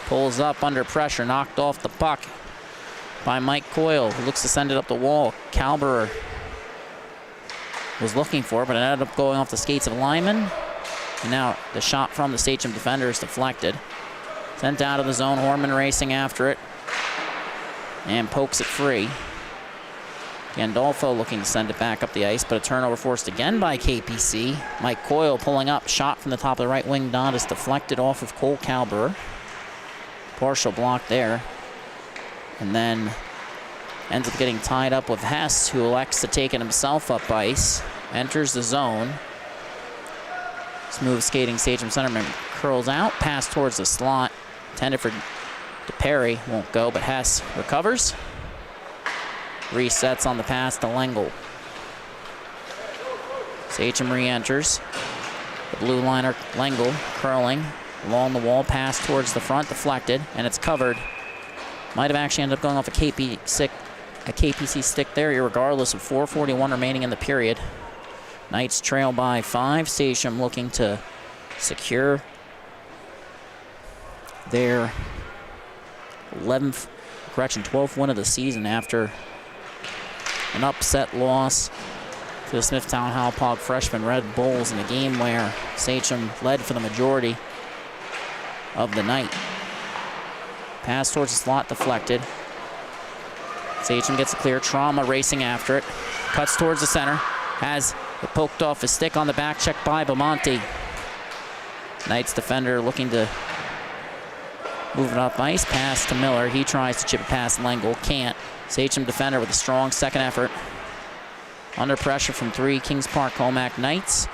Pulls up under pressure. Knocked off the puck by Mike Coyle, who looks to send it up the wall. Calber was looking for it, but it ended up going off the skates of Lyman. And now the shot from the Sachem defender is deflected. Sent out of the zone, Horman racing after it. And pokes it free. Gandolfo looking to send it back up the ice, but a turnover forced again by KPC. Mike Coyle pulling up, shot from the top of the right wing dot is deflected off of Cole Calber. Partial block there. And then ends up getting tied up with Hess, who elects to take it himself up ice. Enters the zone. Smooth skating Sachem centerman curls out. Pass towards the slot. Intended for DePerry. Won't go, but Hess recovers. Resets on the pass to Lengel. Sachem re-enters. The blue liner, Lengel, curling along the wall. Pass towards the front, deflected, and it's covered. Might have actually ended up going off a KPC stick there, regardless of 4:41 remaining in the period. Knights trail by 5. Sachem looking to secure their 12th win of the season after an upset loss to the Smithtown Hauppauge freshman Red Bulls in a game where Sachem led for the majority of the night. Pass towards the slot, deflected. Sachem gets a clear. Trauma racing after it. Cuts towards the center. Has it poked off his stick on the back check by Bamonte. Knights defender looking to move it up ice. Pass to Miller. He tries to chip it past Lengel. Can't. Sachem defender with a strong second effort. Under pressure from 3 Kings Park Commack Knights.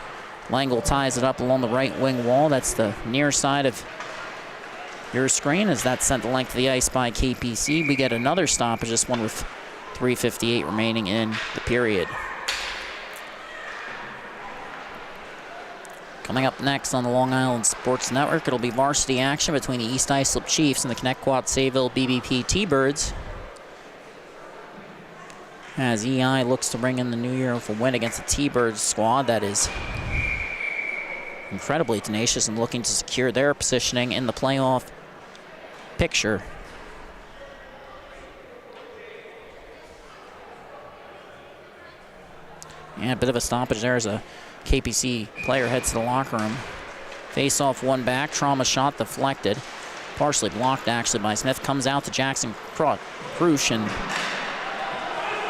Lengel ties it up along the right wing wall. That's the near side of your screen as that's sent the length of the ice by KPC. We get another stoppage, this one with 3:58 remaining in the period. Coming up next on the Long Island Sports Network, it'll be varsity action between the East Islip Chiefs and the Connecticut Sayville BBP T-Birds. as EI looks to bring in the new year with a win against the T-Birds squad that is incredibly tenacious and looking to secure their positioning in the playoff picture. And a bit of a stoppage there as a KPC player heads to the locker room. Face off one back, trauma shot deflected. Partially blocked actually by Smith. Comes out to Jackson Krush, and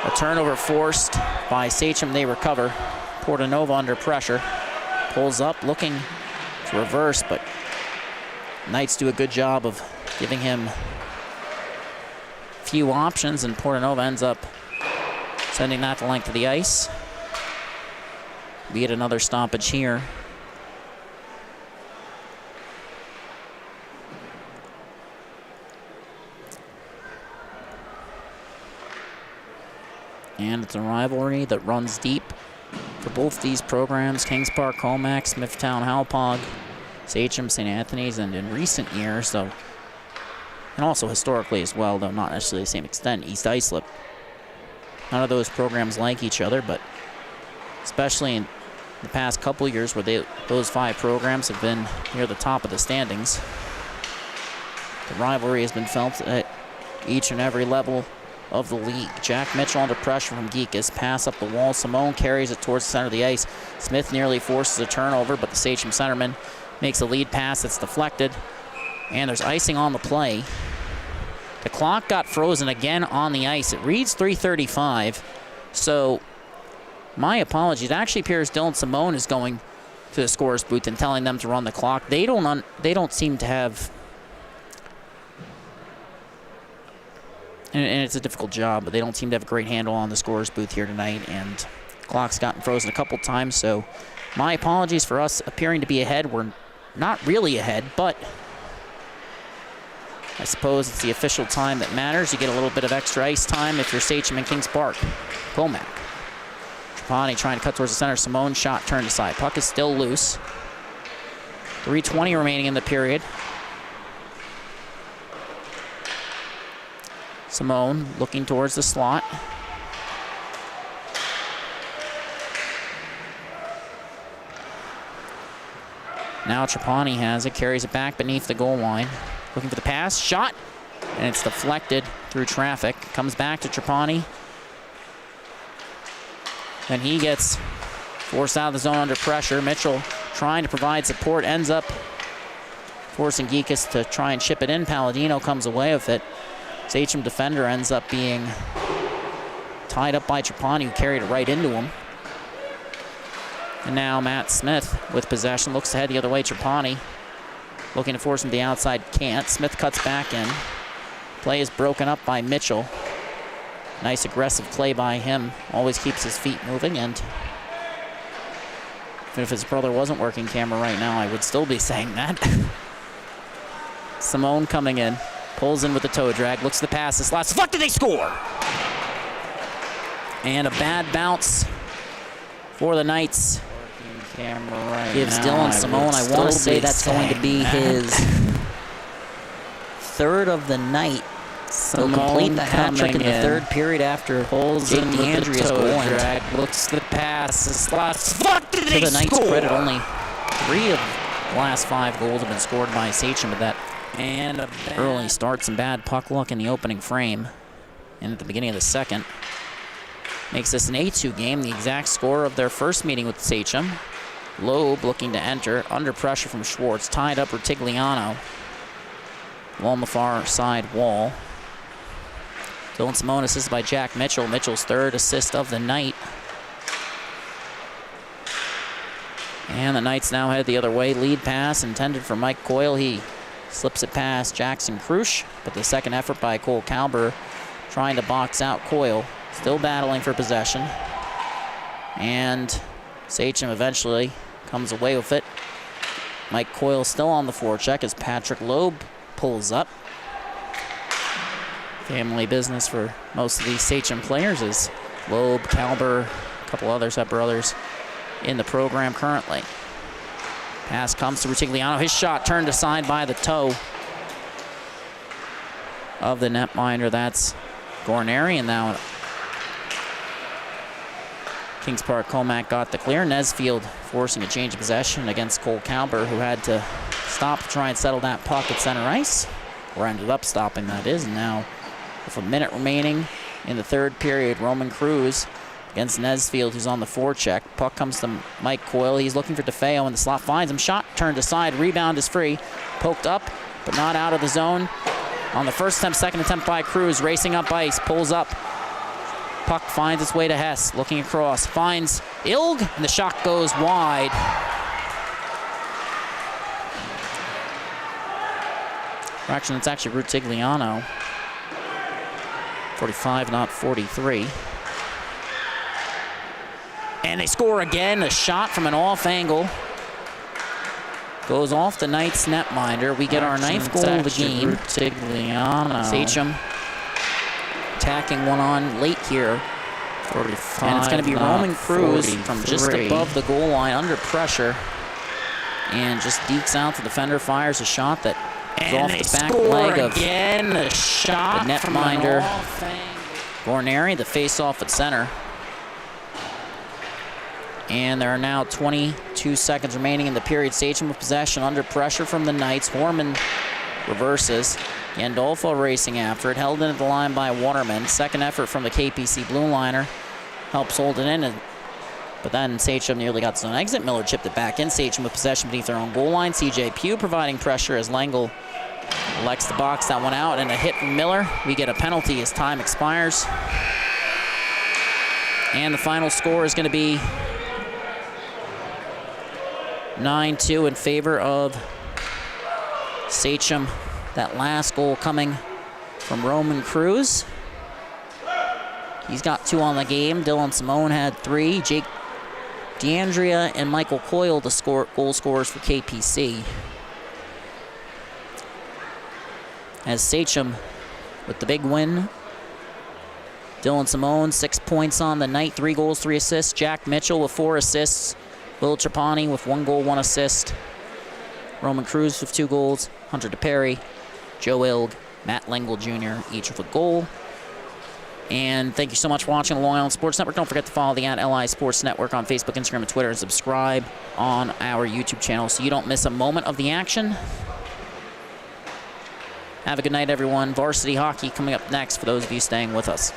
a turnover forced by Sachem. They recover. Portanova under pressure. Pulls up, looking to reverse, but Knights do a good job of giving him few options, and Portanova ends up sending that the length of the ice. Be it another stoppage here. And it's a rivalry that runs deep for both these programs. Kings Park, Commack, Smithtown, Hauppauge, Sachem, St. Anthony's, and in recent years, though, and also historically as well, though not necessarily the same extent, East Islip. None of those programs like each other, but especially in the past couple years where those 5 programs have been near the top of the standings, the rivalry has been felt at each and every level of the league. Jack Mitchell under pressure from Geekus. Pass up the wall. Simone carries it towards the center of the ice. Smith nearly forces a turnover, but the Sachem centerman makes a lead pass that's deflected. And there's icing on the play. The clock got frozen again on the ice. It reads 3:35. So my apologies. It actually appears Dylan Simone is going to the scorer's booth and telling them to run the clock. They don't seem to have, and it's a difficult job, but they don't seem to have a great handle on the scorer's booth here tonight, and the clock's gotten frozen a couple times, so my apologies for us appearing to be ahead. We're not really ahead, but I suppose it's the official time that matters. You get a little bit of extra ice time if you're Sachem and Kings Park. Commack. Trapani trying to cut towards the center. Simone shot turned aside. Puck is still loose. 3:20 remaining in the period. Simone looking towards the slot. Now Trapani has it, carries it back beneath the goal line. Looking for the pass, shot, and it's deflected through traffic. Comes back to Trapani. Then he gets forced out of the zone under pressure. Mitchell trying to provide support, ends up forcing Geekus to try and chip it in. Palladino comes away with it. Sachem defender ends up being tied up by Trapani, who carried it right into him. And now Matt Smith with possession, looks to head the other way. Trapani looking to force him to the outside, can't. Smith cuts back in. Play is broken up by Mitchell. Nice aggressive play by him. Always keeps his feet moving, and even if his brother wasn't working camera right now, I would still be saying that. Simone coming in. Pulls in with the toe drag, looks at the pass, the slot, deflected, they score! And a bad bounce for the Knights. Gives Dylan Simone, I want to say that's going to be his 3rd of the night. He'll complete the hat trick in the 3rd period after Jake DeAndrea's goal. And looks at the pass, the slot, deflected, to the Knights' credit, only 3 of the last 5 goals have been scored by Sachem, but that and early start, some bad puck luck in the opening frame. And at the beginning of the second, makes this an 8-2 game, the exact score of their first meeting with Sachem. Loeb looking to enter, under pressure from Schwartz, tied up Rutigliano along the far side wall. Dylan Simone assisted by Jack Mitchell. Mitchell's 3rd assist of the night. And the Knights now head the other way. Lead pass intended for Mike Coyle. He slips it past Jackson Krush, but the second effort by Cole Kalber trying to box out Coyle. Still battling for possession. And Sachem eventually comes away with it. Mike Coyle still on the forecheck as Patrick Loeb pulls up. Family business for most of these Sachem players is Loeb, Kalber, a couple others have brothers in the program currently. Pass comes to Rutigliano. His shot turned aside by the toe of the netminder. That's Gornari, and now Kings Park, Commack got the clear. Nesfield forcing a change of possession against Cole Calber, who had to stop to try and settle that puck at center ice, or ended up stopping, that is. And now, with a minute remaining in the third period, Roman Cruz against Nesfield, who's on the forecheck. Puck comes to Mike Coyle. He's looking for DeFeo, and the slot finds him. Shot turned aside. Rebound is free. Poked up, but not out of the zone. On the first attempt, second attempt by Cruz. Racing up ice. Pulls up. Puck finds its way to Hess. Looking across. Finds Ilg, and the shot goes wide. Correction, it's actually Rutigliano. 45, not 43. And they score again. A shot from an off angle goes off the Knights netminder. We get our 9th goal of the game. Sachem tacking one on late here. 45, and it's going to be Roman Cruz 43. from just above the goal line under pressure. And just dekes out. The defender fires a shot that is off the back leg of again. A shot the netminder. Gorneri, the face-off at center. And there are now 22 seconds remaining in the period. Sachem with possession under pressure from the Knights. Horman reverses. Gandolfo racing after it. Held in at the line by Waterman. Second effort from the KPC blue liner. Helps hold it in. But then Sachem nearly got his own exit. Miller chipped it back in. Sachem with possession beneath their own goal line. CJ Pugh providing pressure as Lengel elects to box that one out. And a hit from Miller. We get a penalty as time expires. And the final score is going to be 9-2 in favor of Sachem. That last goal coming from Roman Cruz. He's got 2 on the game. Dylan Simone had 3. Jake DeAndrea and Michael Coyle, the goal scorers for KPC. As Sachem with the big win. Dylan Simone, 6 points on the night, 3 goals, 3 assists. Jack Mitchell with 4 assists. Will Trapani with 1 goal, 1 assist. Roman Cruz with 2 goals. Hunter DePerry, Joe Ilg, Matt Lengel Jr., each with a goal. And thank you so much for watching the Long Island Sports Network. Don't forget to follow the @LI Sports Network on Facebook, Instagram, and Twitter, and subscribe on our YouTube channel so you don't miss a moment of the action. Have a good night, everyone. Varsity hockey coming up next for those of you staying with us.